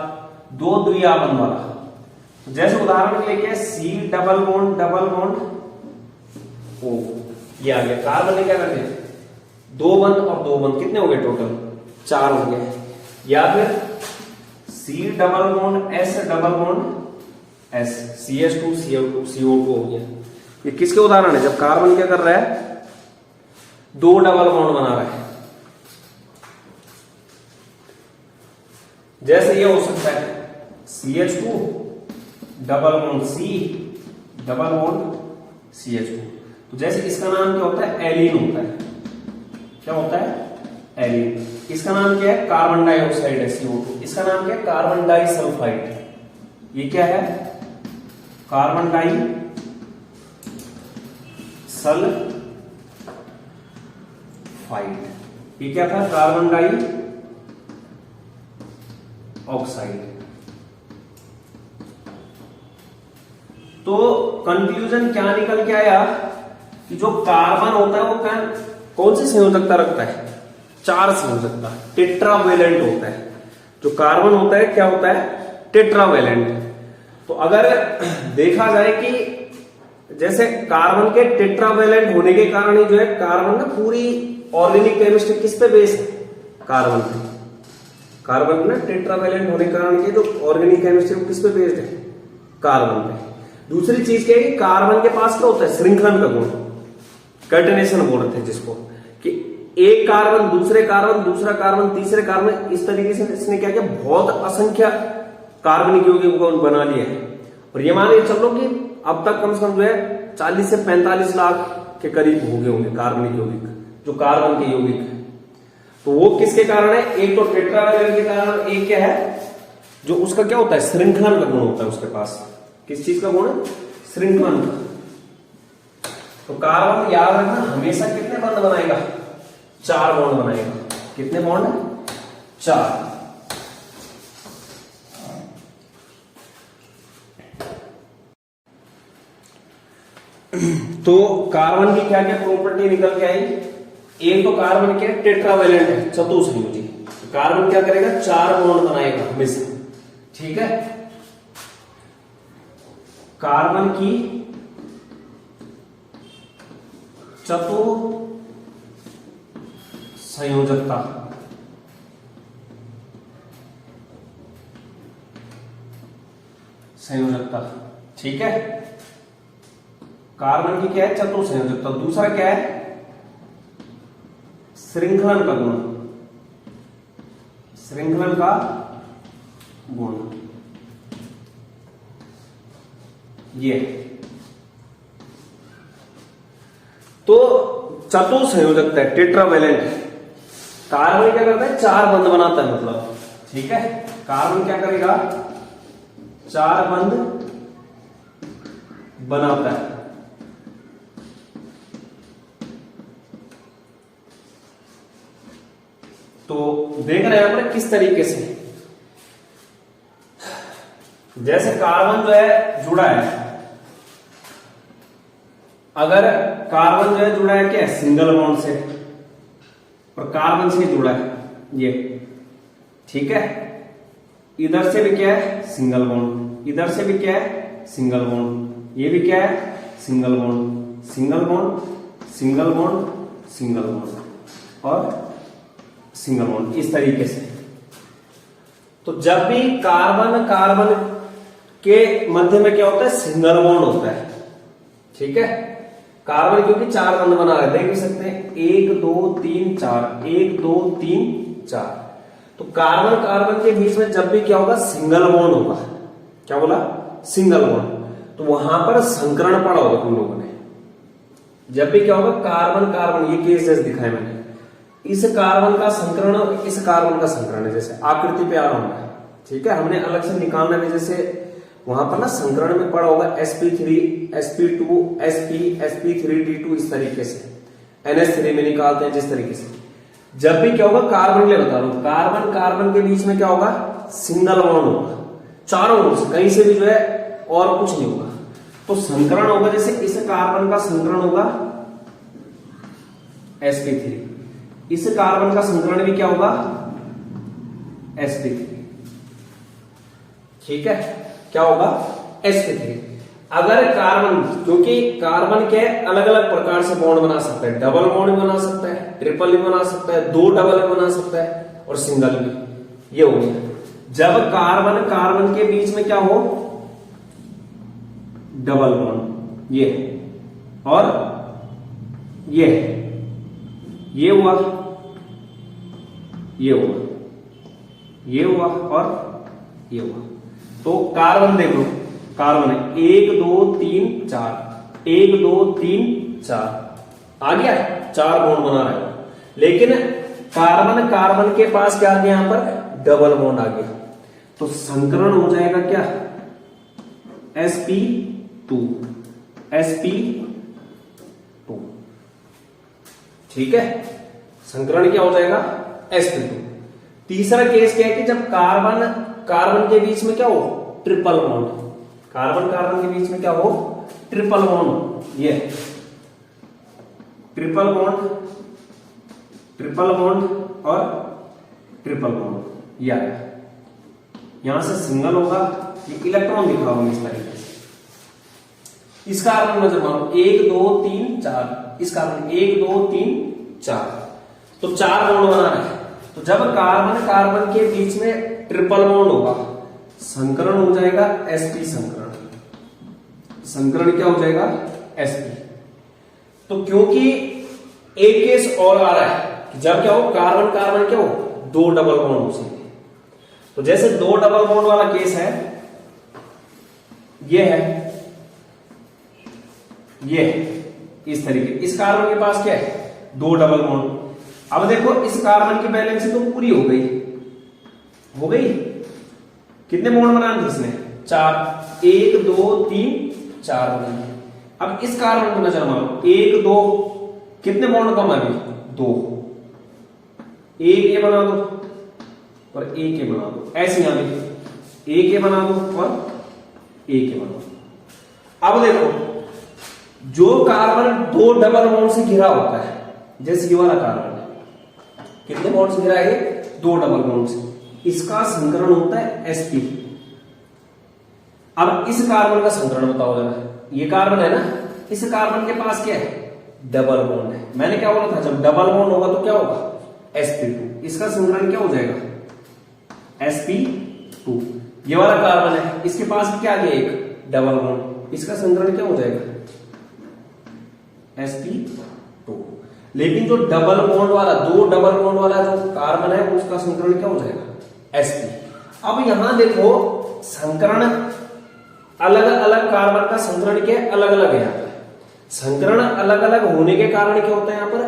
दो द्विआबंध वाला, जैसे उदाहरण के लिए क्या है? C डबल बॉन्ड O, ये आ गया। कार्बन ने क्या कर दिया? दो बंद और दो बंद, कितने हो गए टोटल? 4 हो गए। या फिर C double bond S double bond S, CH2 CO2 हो गया। ये किसके उदाहरण है? जब कार्बन क्या कर रहा है? दो डबल बॉन्ड बना रहा है। जैसे ये हो सकता है CH2 double bond C double bond CH2। तो जैसे इसका नाम क्या होता है? एलीन होता है। क्या होता है? एलीन। इसका नाम क्या है? कार्बन डाइऑक्साइड है, CO2। इसका नाम क्या है? Carbon disulphide. ये क्या है? Carbon disulphide. ये क्या था? Carbon dioxide. तो कंक्लूजन क्या निकल के आया कि जो कार्बन होता है वो कौन सी संयोजकता रखता है? 4 संयोजकता, टेट्रावेलेंट होता है। जो कार्बन होता है क्या होता है? टेट्रावेलेंट। तो अगर देखा जाए कि जैसे कार्बन के टेट्रावेलेंट होने के कारण ही जो है कार्बन ना पूरी ऑर्गेनिक केमिस्ट्री किस पे बेस्ड है? कार्बन पे। कार्बन ना टेट्रावेलेंट होने के कारण जो ऑर्गेनिक केमिस्ट्री वो किस पे बेस्ड है? कार्बन पे। दूसरी चीज क्या है कि कार्बन के पास क्या होता है? श्रृंखलन का गुण, कंटिन्यूएशन बोलते हैं जिसको, कि एक कार्बन दूसरे कार्बन दूसरा कार्बन तीसरे कार्बन, इस तरीके से इसने क्या किया? बहुत असंख्य कार्बनिक यौगिकों को बना लिया है। और ये मान के चलो कि अब तक कम से कम जो है 40 से 45 लाख के करीब हो गए होंगे कार्बनिक यौगिक, जो कार्बन के यौगिक है। तो वो किसके कारण है? एक तो टेट्रावेलेंट के कारण, एक क्या है? जो उसका क्या होता है? श्रृंखलन का गुण होता है उसके पास। किस चीज का गुण? श्रृंखलन का। तो कार्बन याद रखना हमेशा कितने बॉन्ड बनाएगा? 4 बॉन्ड बनाएगा। कितने बॉन्ड? 4। तो कार्बन की क्या क्या प्रॉपर्टी निकल के आई? एक तो कार्बन क्या? टेट्रावेलेंट है, चतुसंयोजी। तो कार्बन क्या करेगा? 4 बॉन्ड बनाएगा हमेशा। ठीक है। कार्बन की चतुसंयोजकता, ठीक है। कार्बन की क्या है? चतुसंयोजकता। दूसरा क्या है? श्रृंखलन का गुण, श्रृंखलन का गुण ये। तो चतुसंयोजकता है, टेट्रावेलेंट। कार्बन क्या करता है? 4 बंध बनाता है, मतलब ठीक है। कार्बन क्या करेगा? 4 बंध बनाता है। देख रहे हैं यहाँ पर किस तरीके से, जैसे कार्बन जो है जुड़ा है, अगर कार्बन जो है जुड़ा है क्या, सिंगल बॉन्ड से, और कार्बन से जुड़ा है ये, ठीक है, इधर से भी क्या है, सिंगल बॉन्ड, इधर से भी क्या है, सिंगल बॉन्ड, ये भी क्या है, single bond, single bond, single bond, single bond और सिंगल बॉन्ड, इस तरीके से। तो जब भी कार्बन कार्बन के मध्य में क्या होता है, सिंगल बॉन्ड होता है, ठीक है। कार्बन क्योंकि 4 बंध बना रहे, देख भी सकते हैं 1 2 3 4, 1 2 3 4। तो कार्बन कार्बन के बीच में जब भी क्या होगा, सिंगल बॉन्ड होगा, क्या बोला, सिंगल बॉन्ड, तो वहां पर संकरण पड़ा होगा तुम लोगों ने। जब भी क्या होगा, कार्बन कार्बन, ये केस जैसे दिखाया मैंने, इस कार्बन का संकरण और इस कार्बन का संकरण है, जैसे आकृति पे आ रहा हूं, ठीक है। हमने अलग से निकालना है, जैसे वहां पर ना संकरण में पड़ा होगा sp3 sp2 sp sp3d2, इस तरीके से NH3 में निकालते हैं जिस तरीके से। जब भी क्या होगा, कार्बन ले बता रहा हूं, कार्बन कार्बन के बीच में क्या होगा, सिंगल बॉन्ड होगा, चारों ओर से, कहीं से भी जो है और कुछ नहीं होगा, तो संकरण होगा। जैसे इस कार्बन का संकरण होगा sp3, इस कार्बन का संकरण भी क्या होगा, sp3, ठीक है, क्या होगा, sp3। अगर कार्बन, क्योंकि कार्बन के अलग अलग प्रकार से बॉन्ड बना सकता है, डबल बॉन्ड भी बना सकता है, ट्रिपल भी बना सकता है, 2 डबल भी बना सकता है और सिंगल भी, ये हो गया। जब कार्बन कार्बन के बीच में क्या हो, डबल बॉन्ड, ये और ये हुआ, ये हुआ, ये हुआ और ये हुआ। तो कार्बन देखो, कार्बन है 1 2 3 4, 1 2 3 4, आ गया, 4 बॉन्ड बना रहा है। लेकिन कार्बन कार्बन के पास क्या आ गया, यहां पर डबल बॉन्ड आ गया, तो संकरण हो जाएगा क्या, sp2, sp2, ठीक है, संकरण क्या हो जाएगा, sp2। तीसरा केस क्या है कि जब कार्बन कार्बन के बीच में क्या हो, ट्रिपल बॉन्ड, कार्बन कार्बन के बीच में क्या हो, ट्रिपल बॉन्ड, ये ट्रिपल बॉन्ड, ट्रिपल बॉन्ड और ट्रिपल बॉन्ड, ये आया। यहां से सिंगल होगा, ये इलेक्ट्रॉन दिखा होगा इस तरीके से। इस कार्बन नजर मारो 1 2 3 4, इस कार्बन 1 2 3 4, तो 4 बॉन्ड बना रहे हैं। तो जब कार्बन कार्बन के बीच में ट्रिपल बॉन्ड होगा, संकरण हो जाएगा sp संकरण, संकरण क्या हो जाएगा, sp। तो क्योंकि एक केस और आ रहा है कि जब क्या हो, कार्बन कार्बन क्या हो, 2 डबल बॉन्ड हो सकते, तो जैसे 2 डबल बॉन्ड वाला केस है, ये है, ये इस तरीके, इस कार्बन के पास क्या है, 2 डबल बॉन्ड। अब देखो इस कार्बन की बैलेंस तो पूरी हो गई, हो गई, कितने बॉन्ड बनाए थे इसने, 4, 1 2 3 4 बनाए। अब इस कार्बन को नजर मारो 1 2, कितने बॉन्ड कम है अभी, 2, एक ये बना दो और एक ये बना दो, ऐसे यहां भी एक ये बना दो और एक ये बना दो। अब देखो जो कार्बन 2 डबल बॉन्ड से घिरा होता है, जैसे ये वाला कार्बन है, कितने बॉन्ड से घिरा है, 2 डबल बॉन्ड से, इसका संकरण होता है sp। अब इस कार्बन का संकरण बताओ जरा, ये कार्बन है ना, इस कार्बन के पास क्या है, डबल बॉन्ड है। मैंने क्या बोला था, जब डबल बॉन्ड होगा तो क्या होगा, sp2, इसका संकरण क्या हो जाएगा, sp2। ये वाला कार्बन है, इसके पास भी क्या आ गया, एक डबल बॉन्ड, इसका संकरण क्या हो जाएगा, sp2। लेकिन जो डबल बॉन्ड वाला, 2 डबल बॉन्ड वाला जो कार्बन है, उसका संकरण क्या हो जाएगा, sp। अब यहां देखो संकरण अलग अलग कार्बन का संकरण क्या अलग अलग है, यहाँ पर संकरण अलग अलग होने के कारण क्या होता है, यहाँ पर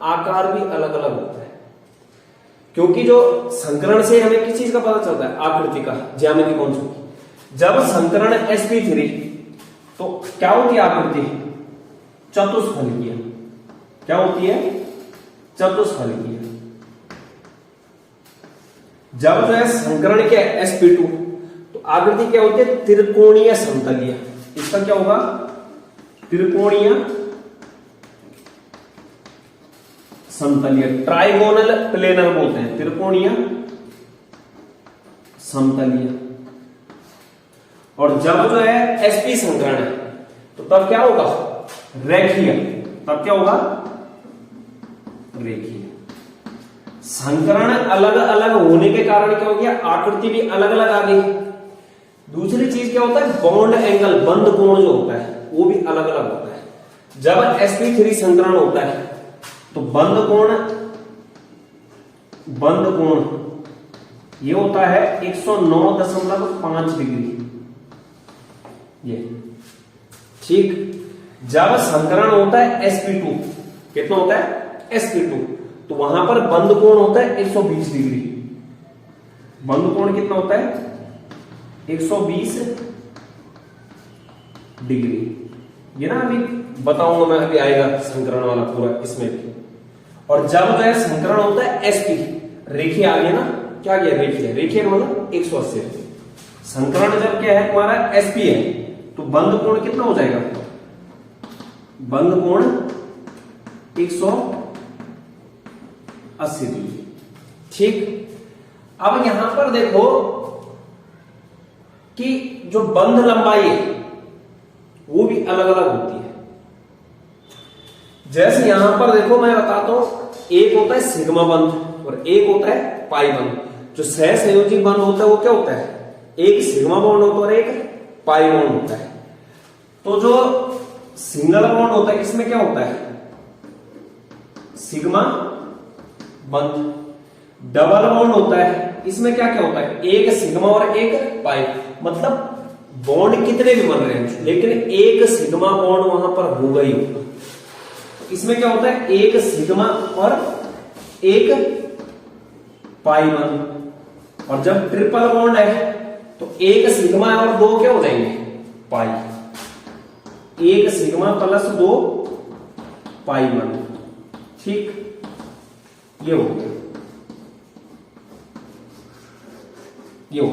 आकार भी अलग अलग होता है। क्योंकि जो संकरण से हमें किस चीज का पता चलता है, आकृति का, ज्यामिति कौन सी। जब संकरण sp3 तो क्या होती है आकृति, चतुष्फलकीय। क्या होती है, चतुष्फलकीय। जब जो है संकरण क्या है sp2, तो आकृति क्या होती है त्रिकोणीय समतलीय। इसका क्या होगा त्रिकोणीय समतलीय, ट्राइगोनल प्लेनर बोलते हैं, त्रिकोणीय समतलीय। और जब जो है sp संकरण है तो तब क्या होगा रेखीय, तब क्या होगा रेखीय। संकरण अलग अलग होने के कारण क्या हो गया आकृति भी अलग अलग आ गई। दूसरी चीज क्या होता है बॉन्ड एंगल, बंद कोण जो होता है वो भी अलग अलग होता है। जब sp3 संकरण होता है तो बंद कोण ये होता है 109.5 डिग्री, ये ठीक। जब संकरण होता है sp2, कितना होता है sp2, तो वहां पर बंद कोण होता है 120 डिग्री। बंद कोण कितना होता है 120 डिग्री। ये ना अभी बताऊंगा मैं, अभी आएगा संकरण वाला पूरा इसमें भी। और जब जो है संकरण होता है sp, रेखीय आ गया ना, क्या गया रेखीय, रेखीय मतलब 180 डिग्री। संकरण जब क्या है तुम्हारा sp है तो बंद कोण कितना हो जाएगा, बंद कोण 180 डिग्री, ठीक। अब यहां पर देखो कि जो बंध लंबाई है वो भी अलग अलग होती है। जैसे यहां पर देखो मैं बताता हूं, एक होता है सिग्मा बंध और एक होता है पाई बंध। जो सहसंयोजी बंध होता है वो क्या होता है, एक सिग्मा बॉन्ड होता है और एक पाई बॉन्ड होता है। तो जो सिंगल बॉन्ड होता है इसमें क्या होता है सिग्मा बंध। डबल बॉन्ड होता है इसमें क्या क्या होता है एक सिग्मा और एक पाई, मतलब बॉन्ड कितने भी बन रहे हैं लेकिन एक सिग्मा बॉन्ड वहां पर होगा ही होगा। इसमें क्या होता है एक सिग्मा और एक पाई बंध। और जब ट्रिपल बॉन्ड है तो एक सिग्मा और दो क्या हो जाएंगे पाई, एक सिग्मा प्लस दो पाई बंध, ठीक। ये हो गया, ये हो।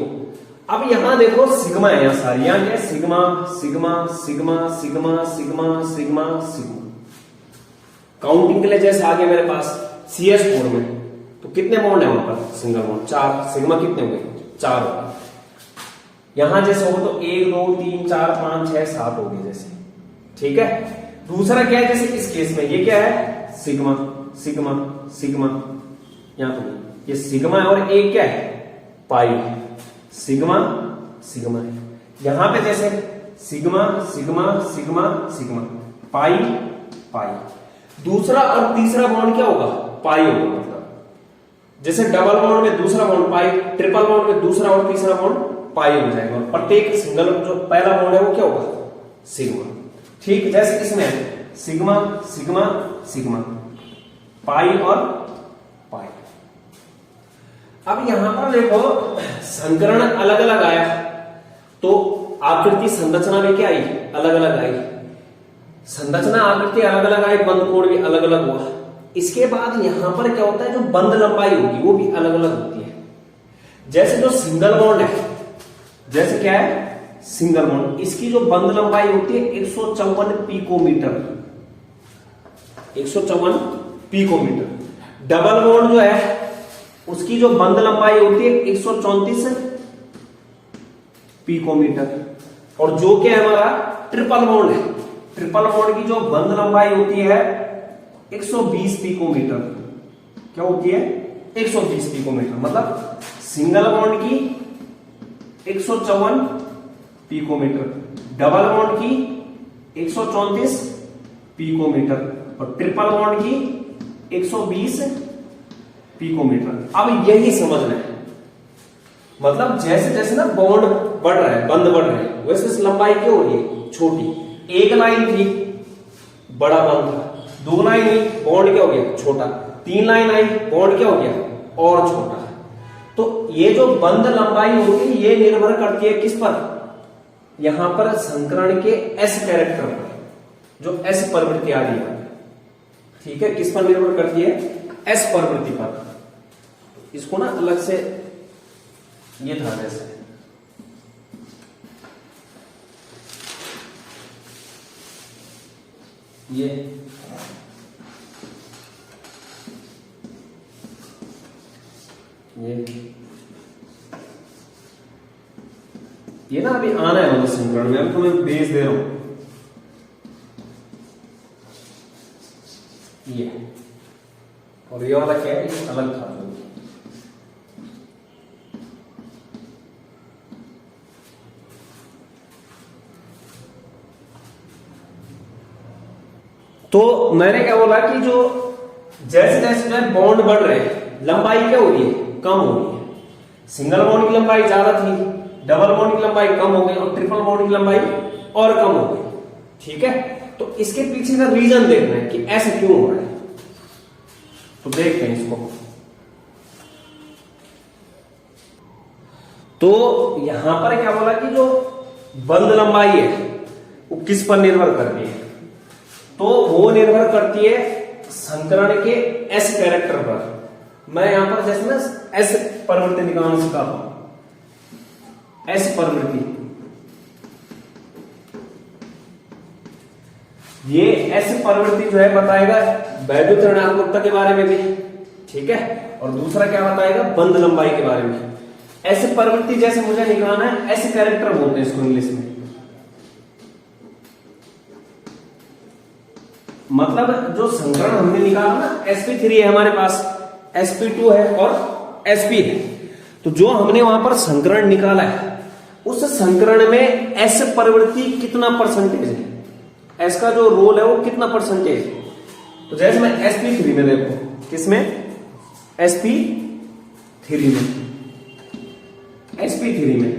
अब यहां देखो सिग्मा है, यहां सारी यहां क्या sigma sigma sigma sigma sigma sigma sigma. Counting के लिए जैसे आगे मेरे पास CS4 में तो कितने बॉन्ड है वहां पर सिंगल बॉन्ड 4, सिग्मा कितने हो गए 4 हो गए। यहां जैसे हो तो 1 2 3 4 5 6 7 हो गए जैसे, ठीक है। दूसरा क्या है जैसे इस केस में ये क्या है सिग्मा सिग्मा सिग्मा, यहां पर ये सिग्मा है और एक क्या है पाई, सिग्मा सिग्मा है। यहां पे जैसे sigma sigma sigma sigma pi pi. दूसरा और तीसरा बॉन्ड क्या होगा पाई होगा, मतलब जैसे डबल बॉन्ड में दूसरा बॉन्ड पाई, ट्रिपल बॉन्ड में दूसरा और तीसरा बॉन्ड पाई हो जाएगा। और प्रत्येक सिंगल जो पहला बॉन्ड है वो क्या होगा सिग्मा, ठीक। जैसे इसमें है सिग्मा सिग्मा सिग्मा पाई और पाई। अब यहां पर देखो संकरण अलग अलग आया तो आकृति संरचना में क्या आई अलग अलग आई, संरचना आकृति अलग अलग आई, बंद कोण भी अलग अलग हुआ। इसके बाद यहां पर क्या होता है जो बंद लंबाई होगी वो भी अलग अलग होती है। जैसे जो सिंगल बॉन्ड है, जैसे क्या है सिंगल बॉन्ड, इसकी जो बंद लंबाई होती है 154 पिकोमीटर, 154 पिकोमीटर। डबल बॉन्ड जो है उसकी जो बंद लंबाई होती है 134 पिकोमीटर। और जो क्या है हमारा ट्रिपल बॉन्ड है, ट्रिपल बॉन्ड की जो बंद लंबाई होती है 120 पिकोमीटर। क्या होती है 120 पिकोमीटर, मतलब सिंगल बॉन्ड की 154 पिकोमीटर, डबल बॉन्ड की 134 पिकोमीटर और ट्रिपल बॉन्ड की 120 पिकोमीटर। अब यही समझना है, मतलब जैसे जैसे ना बॉन्ड बढ़ रहा है बंद बढ़ रहे हैं वैसे लंबाई क्यों हो रही है छोटी। एक लाइन थी बड़ा बंद था, 2 लाइन हुई बॉन्ड क्या हो गया छोटा, 3 लाइन आई बॉन्ड क्या हो गया और छोटा। तो ये जो बंद लंबाई होगी ये निर्भर करती है किस पर, यहां पर संकरण के S कैरेक्टर पर, जो S प्रवृत्ति आ रही है, ठीक है। किस पर निर्भर करती है S प्रवृत्ति पर। इसको ना अलग से ये था जैसे ये ना अभी आना है मतलब संकरण में, अब तो मैं बेस दे रहा हूं ये, और ये वाला क्या है, ये अलग था। तो मैंने क्या बोला कि जो जैसे जैसे जो है बॉन्ड बढ़ रहे हैं, लंबाई क्या हो रही है, कम हो रही है। सिंगल बॉन्ड की लंबाई ज्यादा थी, डबल बॉन्ड की लंबाई कम हो गई, और ट्रिपल बॉन्ड की लंबाई और कम हो गई। ठीक है, तो इसके पीछे का रीजन देखना है कि ऐसा क्यों हो रहा है। तो देखते हैं इसको। तो यहां पर क्या बोला कि जो बंद लंबाई है वो किस पर निर्भर करती है, तो वो निर्भर करती है संकरण के एस कैरेक्टर पर। मैं यहां पर जैसे ना एस प्रवृत्ति निकालना सिखाता हूं, एस प्रवृत्ति, ये एस प्रवृत्ति जो है बताएगा वैद्युत ऋणात्मकता के बारे में भी, ठीक है, और दूसरा क्या बताएगा, बंद लंबाई के बारे में। एस प्रवृत्ति जैसे मुझे निकालना है, एस कैरेक्टर बोलते हैं इसको इंग्लिश में। मतलब जो संकरण हमने निकाला ना, sp3 है हमारे पास, sp2 है और sp है, तो जो हमने वहां पर संकरण निकाला है उस संकरण में एस प्रवृत्ति कितना परसेंटेज है, एस का जो रोल है वो कितना परसेंटेज है। तो जैसे मैं sp3 में देखो, किसमें, sp3 में, sp3 में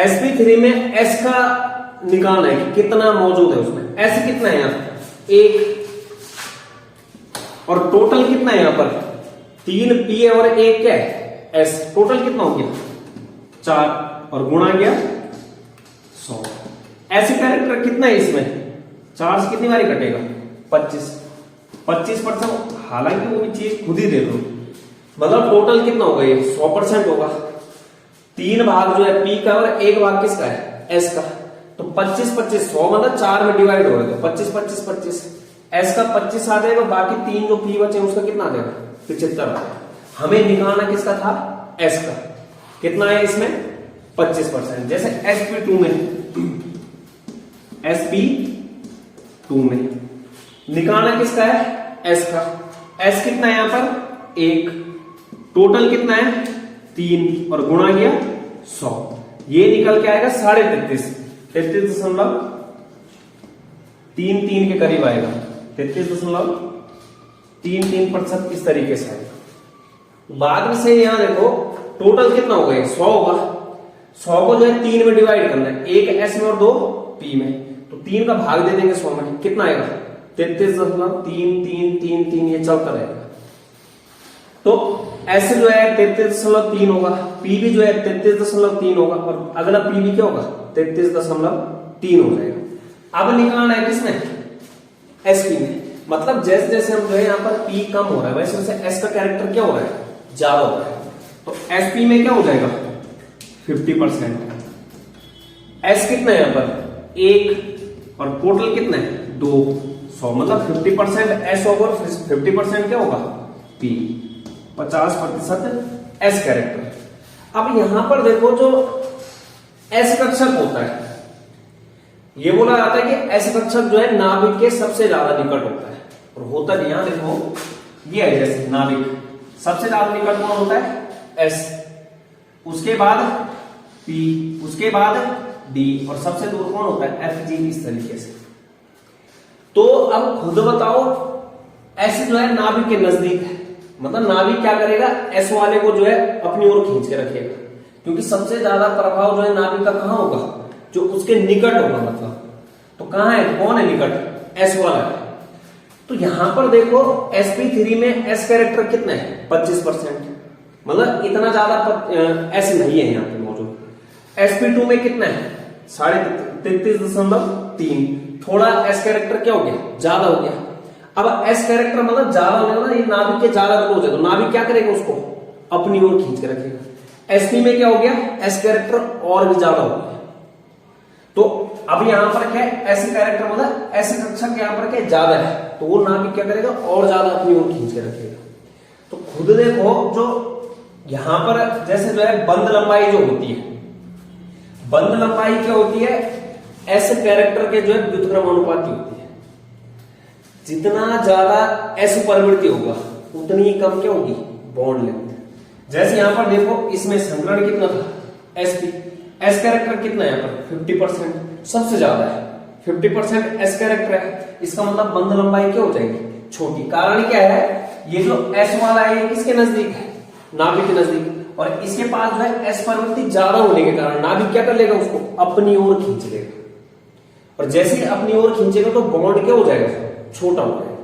sp3 में एस का निकालना है कि कितना मौजूद है उसमें। एस कितना है यहां, 1, और टोटल कितना है यहां पर, 3 पी है और 1 क्या है, एस। टोटल कितना हो गया, 4, और गुणा गया 100। एस कैरेक्टर कितना है इसमें, 4 से कितनी बारी कटेगा, 25%। हालांकि वो भी चीज खुद ही दे दो, मतलब टोटल कितना होगा, ये 100% होगा। 3 भाग जो है पी का और 1 भाग किसका है, एस का। तो 25-25 100 मतलब 4 में डिवाइड हो रहा है, तो 25-25-25 एस का 25 आ जाएगा, बाकी 3 जो पी बचे उसका कितना आ जाएगा, 75 आ जाएगा। हमें निकालना किसका था, एस का। कितना है इसमें, 25%। जैसे sp2 में, sp2 में निकालना किसका है, एस का। एस कितना है यहां पर, 1, टोटल कितना है 3, और गुणा गया 100, ये निकल के आएगा 33.33 के करीब आएगा, 33.33% इस तरीके से आएगा। बाद में से यहां देखो टोटल कितना होगा, 100 होगा। 100 को जो है 3 में डिवाइड करना है, 1 एस में और 2 पी में, तो 3 का भाग दे देंगे 100 में, कितना आएगा, 33.33 ये चलता रहेगा। तो एस जो है 33.3 होगा, पी भी जो है 33.3 होगा, और अगला पी भी क्या होगा, 33.3 हो जाएगा। अब निकालना है किसमें, एसपी में। मतलब जैसे जैसे हम जो है यहाँ पर पी कम हो रहा है, वैसे वैसे एस का कैरेक्टर क्या हो रहा है, ज्यादा हो रहा है। तो एसपी में क्या हो जाएगा, 50%। एस कितना है यहाँ पर, 1, और टोटल कितना है 2, 100, मतलब 50% एस होगा और 50% क्या होगा, पी, 50% एस कैरेक्टर। अब यहां पर देखो जो एस कक्षक होता है, ये बोला जाता है कि एस कक्षक जो है नाभिक के सबसे ज्यादा निकट होता है, और होता नहीं, यहां देखो ये है जैसे नाभिक, सबसे ज्यादा निकट कौन होता है, एस, उसके बाद पी, उसके बाद डी, और सबसे दूर कौन होता है, एफ जी, इस तरीके से। तो अब खुद बताओ, एस जो है नाभिक के नजदीक है, मतलब नाभिक क्या करेगा, एस वाले को जो है अपनी ओर खींच के रखेगा, क्योंकि सबसे ज्यादा प्रभाव जो है नाभिक का कहां होगा, जो उसके निकट होगा। मतलब तो कहां है, कौन है निकट, एस वाला है। तो यहां पर देखो sp3 में एस कैरेक्टर कितना है, 25%, मतलब इतना ज्यादा एस नहीं है यहां पे मौजूद। sp2 में कितना है, 33.3, थोड़ा एस कैरेक्टर क्या हो गया, ज्यादा हो गया। अब एस कैरेक्टर मतलब ज्यादा होगा ना, ये नाभिक के ज्यादा क्लोज है, तो नाभिक क्या करेगा, उसको अपनी ओर खींच के रखेगा। sp में क्या हो गया, s कैरेक्टर और भी ज्यादा हो गया। तो अब यहां पर क्या है, s कैरेक्टर मतलब s कक्षक यहां पर क्या ज्यादा है, तो वो नाभिक क्या करेगा और ज्यादा अपनी ओर खींच के रखेगा। तो खुद देखो जो यहां पर जैसे जो है बंद लंबाई जो होती है, बंद लंबाई क्या होती है, s कैरेक्टर के जो है व्युत्क्रमानुपाती होती है। जितना ज्यादा s परवृत्ति होगा उतनी ही कम क्या होगी बॉन्ड लेंथ। जैसे यहां पर देखो इसमें संकरण कितना था sp, s कैरेक्टर कितना है यहाँ पर 50%, सबसे ज्यादा है 50% s कैरेक्टर है, इसका मतलब बंद लंबाई क्या हो जाएगी छोटी। कारण क्या है, ये जो s वाला है ये किसके नजदीक है, नाभिक के नजदीक, और इसके पास जो है s प्रवृत्ति ज्यादा होने के कारण नाभिक क्या कर लेगा, उसको अपनी ओर खींच लेगा। और जैसे ही अपनी ओर खींचेगा तो बॉन्ड क्या हो जाएगा, छोटा हो जाएगा।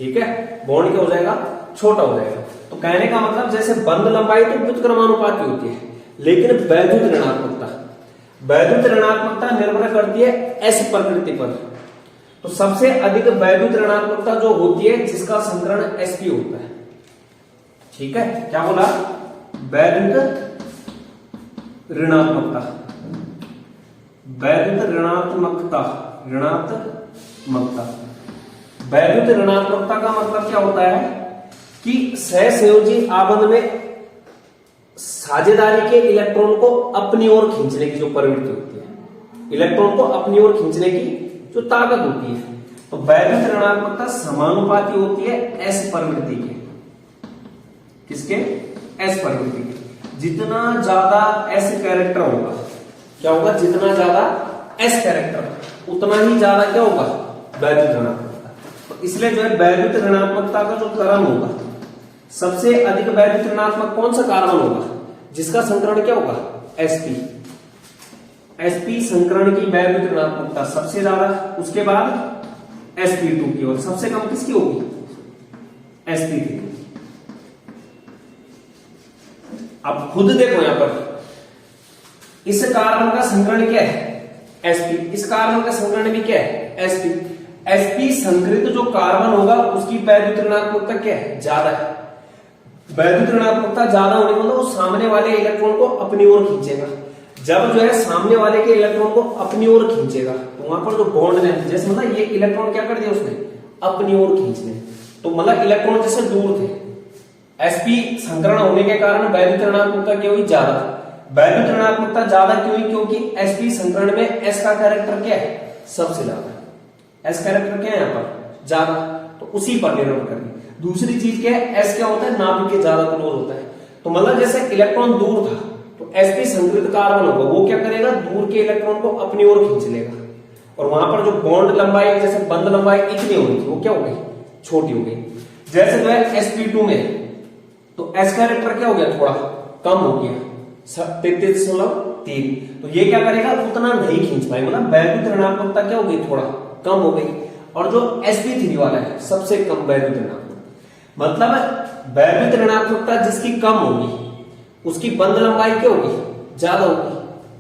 ठीक है, बॉन्ड क्या हो जाएगा, छोटा हो जाएगा। तो कहने का मतलब जैसे बंद लंबाई तो व्युत्क्रमानुपाती होती है, लेकिन वैद्युत ऋणात्मकता, वैद्युत ऋणात्मकता निर्भर करती है s प्रकृति पर। तो सबसे अधिक वैद्युत ऋणात्मकता जो होती है जिसका संकरण sp होता है। ठीक है, क्या बोला, वैद्युत ऋणात्मकता, वैद्युत ऋणात्मकता, ऋणात्मकता, वैद्युत ऋणात्मकता का मतलब क्या होता है कि सहसंयोजी आबंध में साझेदारी के इलेक्ट्रॉन को अपनी ओर खींचने की जो प्रवृत्ति होती है, इलेक्ट्रॉन को अपनी ओर खींचने की जो ताकत होती है। तो वैद्युत ऋणात्मकता समानुपाती होती है s प्रवृत्ति के, किसके, s प्रवृत्ति के। जितना ज्यादा s कैरेक्टर होगा, क्या होगा, जितना ज्यादा s कैरेक्टर उतना ही ज्यादा क्या होगा वैद्युत ऋणात्मकता। तो इसलिए जो है वैद्युत ऋणात्मकता का जो क्रम होगा, सबसे अधिक वैद्युत ऋणात्मक कौन सा कार्बन होगा जिसका संकरण क्या होगा sp, sp संकरण की वैद्युत ऋणात्मकता सबसे ज्यादा, उसके बाद sp2 की, और सबसे कम किसकी होगी sp3। अब खुद देखो यहां पर इस कार्बन का संकरण क्या है sp, इस कार्बन का संकरण भी क्या है sp। sp संकरित जो कार्बन होगा उसकी वैद्युत ऋणात्मकता क्या है, ज्यादा है। वैद्युत ऋणात्मकता ज्यादा होने मतलब वो सामने वाले इलेक्ट्रॉन को अपनी ओर खींचेगा। जब जो है सामने वाले के इलेक्ट्रॉन को अपनी ओर खींचेगा तो वहां पर जो बॉन्ड लेंथ, जैसे मतलब ये इलेक्ट्रॉन क्या कर दिया उसने अपनी ओर खींचने, तो मतलब इलेक्ट्रॉन जैसे दूर थे, sp संकरण होने के कारण वैद्युत ऋणात्मकता क्या हुई ज्यादा। वैद्युत ऋणात्मकता ज्यादा क्यों हुई, क्योंकि sp संकरण में s का कैरेक्टर क्या है सबसे ज्यादा, s कैरेक्टर क्या है यहाँ पर ज्यादा, तो उसी पर निर्भर करें। दूसरी चीज क्या है, s क्या होता है नाभिक के ज्यादा क्लोज होता है। तो मतलब जैसे इलेक्ट्रॉन दूर था तो sp संकरित कार्बन होगा, वो क्या करेगा दूर के इलेक्ट्रॉन को अपनी ओर खींच लेगा, और वहां पर जो बॉन्ड लंबाई जैसे बंद लंबाई इतनी हो रही थी वो क्या हो गई छोटी हो गई। जैसे जो है sp2 में तो s कैरेक्टर क्या हो गया थोड़ा कम हो गया 33.3, तो ये क्या करेगा उतना नहीं खींच पाएगा, मतलब वैद्युत ऋणात्मकता क्या हो गई थोड़ा कम हो गई। और जो sp3 वाला है सबसे कम वैद्युत ऋणात्मकता, मतलब वैद्युत ऋणात्मकता जिसकी कम होगी उसकी बंद लंबाई क्या होगी ज्यादा होगी,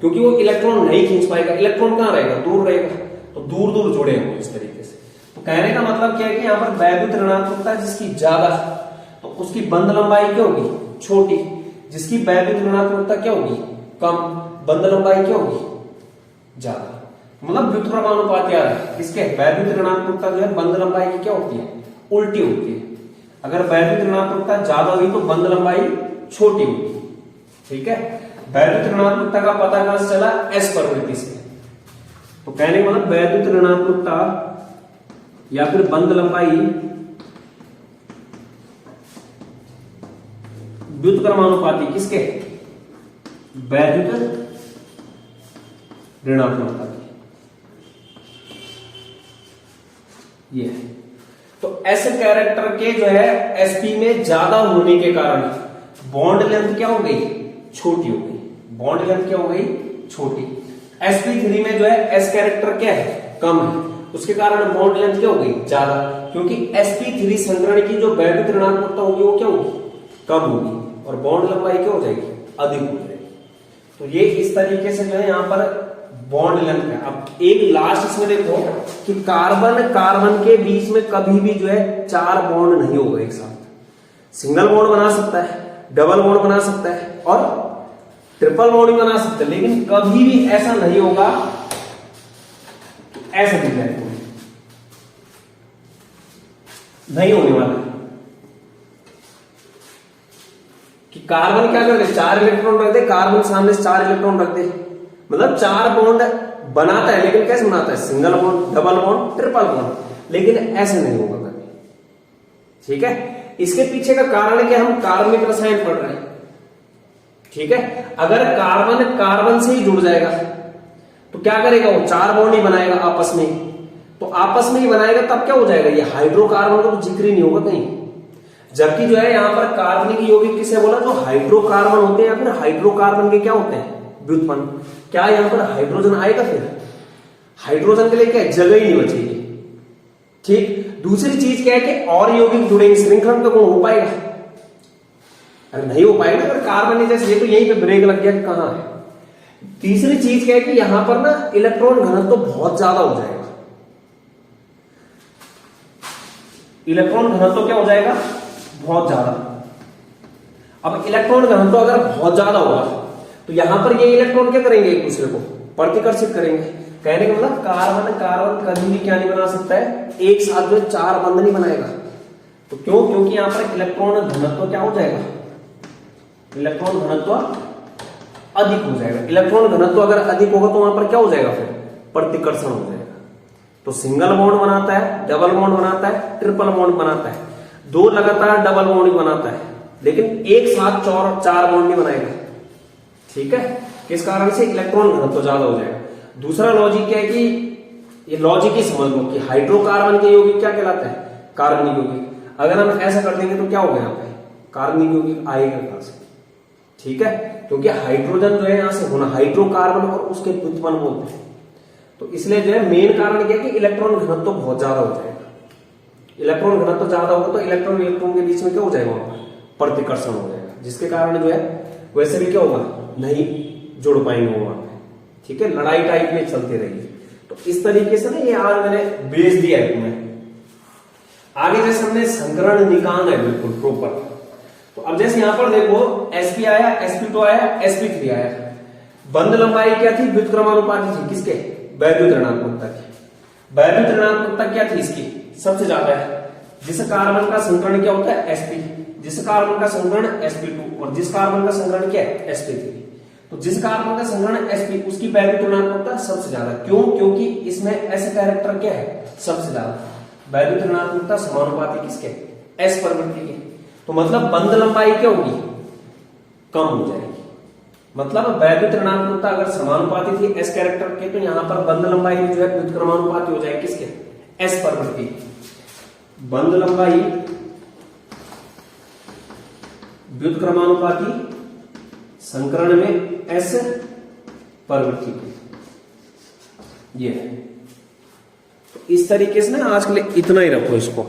क्योंकि वो इलेक्ट्रॉन नहीं खींच पाएगा। इलेक्ट्रॉन कहां रहेगा, दूर रहेगा, तो दूर दूर जुड़े होंगे इस तरीके से। तो कहने का मतलब क्या है कि यहाँ पर वैद्युत ऋणात्मकता जिसकी ज्यादा तो उसकी बंद लंबाई क्या होगी छोटी, जिसकी वैद्युत ऋणात्मकता क्या होगी कम, बंद लंबाई क्या होगी ज्यादा। मतलब व्युत्क्रमानुपाती आ रहा है इसके, वैद्युत ऋणात्मकता जो है बंद लंबाई की क्या होती है उल्टी होती है। अगर वैद्युत ऋणात्मकता ज्यादा हुई तो बंद लंबाई छोटी होगी। ठीक है, वैद्युत ऋणात्मकता का पता कहां से चला, s प्रवृत्ति से। तो कहने का मतलब वैद्युत ऋणात्मकता या फिर बंद लंबाई व्युत्क्रमानुपाती किसके, वैद्युत ऋणात्मकता की, ये है। तो s कैरेक्टर के जो है sp में ज्यादा होने के कारण बॉन्ड लेंथ क्या हो गई छोटी हो गई, बॉन्ड लेंथ क्या हो गई छोटी। sp3 में जो है s कैरेक्टर क्या है कम है, उसके कारण बॉन्ड लेंथ क्या हो गई ज्यादा, क्योंकि sp3 संकरण की जो वैद्युत ऋणात्मकता होगी वो क्या होगी कम होगी, और बॉन्ड लंबाई क्या हो जाएगी अधिक हो जाएगी। तो ये इस तरीके से जो है यहाँ पर बॉन्ड लेंथ है। अब एक लास्ट इसमें देखो कि कार्बन कार्बन के बीच में कभी भी जो है 4 बॉन्ड नहीं होगा एक साथ, सिंगल बॉन्ड बना सकता है डबल बॉन्ड बना सकता है और ट्रिपल बॉन्ड भी बना सकता है, लेकिन कभी भी ऐसा नहीं होगा ऐसा दिख जाए, नहीं होने वाला कि कार्बन क्या कर दे, 4 इलेक्ट्रॉन रख दे, कार्बन सामने से 4 इलेक्ट्रॉन रख दे, मतलब 4 बॉन्ड बनाता है, लेकिन कैसे बनाता है, single bond, double bond, triple bond, लेकिन ऐसे नहीं होगा कभी। ठीक है, इसके पीछे का कारण है कि हम कार्बनिक रसायन पढ़ रहे हैं। ठीक है, अगर कार्बन कार्बन से ही जुड़ जाएगा तो क्या करेगा, वो 4 बॉन्ड ही बनाएगा आपस में, तो आपस में ही बनाएगा, तब क्या हो जाएगा, ये हाइड्रोकार्बन का तो जिक्र ही नहीं होगा कहीं। जबकि जो है यहाँ पर कार्बनिक यौगिक किसे बोला, जो हाइड्रोकार्बन होते हैं या फिर हाइड्रोकार्बन के क्या होते हैं, व्युत्पन्न। क्या यहाँ पर हाइड्रोजन आएगा, फिर हाइड्रोजन के लिए क्या जगह ही नहीं बचेगी। ठीक, दूसरी चीज क्या है कि और यौगिक जुड़ेंगे, श्रृंखलन का गुण हो पाएगा, अरे नहीं हो पाएगा। अगर कार्बन है जैसे ये, तो यहीं पे ब्रेक लग गया कि कहां है। तीसरी चीज क्या है कि यहां पर ना इलेक्ट्रॉन घनत्व तो बहुत ज्यादा हो जाएगा, इलेक्ट्रॉन घनत्व तो क्या हो जाएगा, बहुत ज्यादा। अब इलेक्ट्रॉन घनत्व तो अगर बहुत ज्यादा होगा तो यहां पर ये इलेक्ट्रॉन क्या करेंगे, एक दूसरे को प्रतिकर्षित करेंगे। कहने का मतलब कार्बन कार्बन कभी भी क्या नहीं बना सकता है, एक साथ जो 4 बंध नहीं बनाएगा। तो क्यों, क्योंकि यहां पर इलेक्ट्रॉन घनत्व क्या हो जाएगा, इलेक्ट्रॉन घनत्व अधिक हो जाएगा। इलेक्ट्रॉन घनत्व अगर अधिक होगा तो वहां पर क्या हो जाएगा, फिर प्रतिकर्षण हो जाएगा। तो सिंगल बॉन्ड बनाता है, डबल बॉन्ड बनाता है, ट्रिपल बॉन्ड बनाता है, 2 लगातार डबल बॉन्ड ही बनाता है, लेकिन एक साथ 4 बॉन्ड नहीं बनाएगा। ठीक है, किस कारण से, इलेक्ट्रॉन घनत्व ज्यादा हो जाएगा। दूसरा लॉजिक क्या है कि ये लॉजिक ही समझ लो कि हाइड्रोकार्बन के यौगिक क्या कहलाता है, कार्बनिक यौगिक। अगर हम ऐसा कर देंगे तो क्या होगा, यहाँ पे कार्बनिक यौगिक आएगा कहां से। ठीक है, क्योंकि हाइड्रोजन जो है यहां से होना, हाइड्रोकार्बन और उसके व्युत्पन्न बोलते हैं, तो इसलिए जो है मेन कारण क्या है कि इलेक्ट्रॉन घनत्व तो बहुत ज्यादा हो जाएगा। इलेक्ट्रॉन घनत्व तो ज्यादा होगा तो इलेक्ट्रॉन इलेक्ट्रॉन के बीच में क्या हो जाएगा, वहां पर प्रतिकर्षण हो जाएगा, जिसके कारण जो है वैसे भी क्या होगा, नहीं जुड़ पाएंगे वहां पे। ठीक है, लड़ाई टाइप में चलती रहेगी। तो इस तरीके से ना ये आज मैंने बेच दिया है तुम्हें। आगे जैसे हमने संकरण निकाल है बिल्कुल प्रॉपर, तो अब जैसे यहां पर देखो sp आया, sp2 आया, sp3 आया, बंध लंबाई क्या थी, व्युत्क्रमानुपाती थी, किसके, वैद्युत ऋणात्मकता की। वैद्युत ऋणात्मकता क्या थी इसकी, सबसे ज्यादा है। जिस कार्बन का संकरण क्या होता है, sp, जिस कार्बन का संकरण sp2, और जिस कार्बन का संकरण क्या है, sp3। तो जिस कार्बन का संकरण sp, उसकी वैद्युत ऋणात्मकता सबसे ज्यादा। क्यों, क्योंकि इसमें s कैरेक्टर क्या है, सबसे ज्यादा। वैद्युत ऋणात्मकता समानुपाती किसके, s प्रवृत्ति की। तो मतलब बंध लंबाई क्या होगी, कम हो जाएगी। मतलब वैद्युत ऋणात्मकता अगर समानुपाती थी s कैरेक्टर के, तो यहां पर बंध लंबाई जो है व्युत्क्रमानुपाती हो जाएगी किसके, s प्रवृत्ति। बंध लंबाई व्युत्क्रमानुपाती संकरण में s प्रवृत्ति की, ये है। तो इस तरीके से ना आज के लिए इतना ही रखो इसको।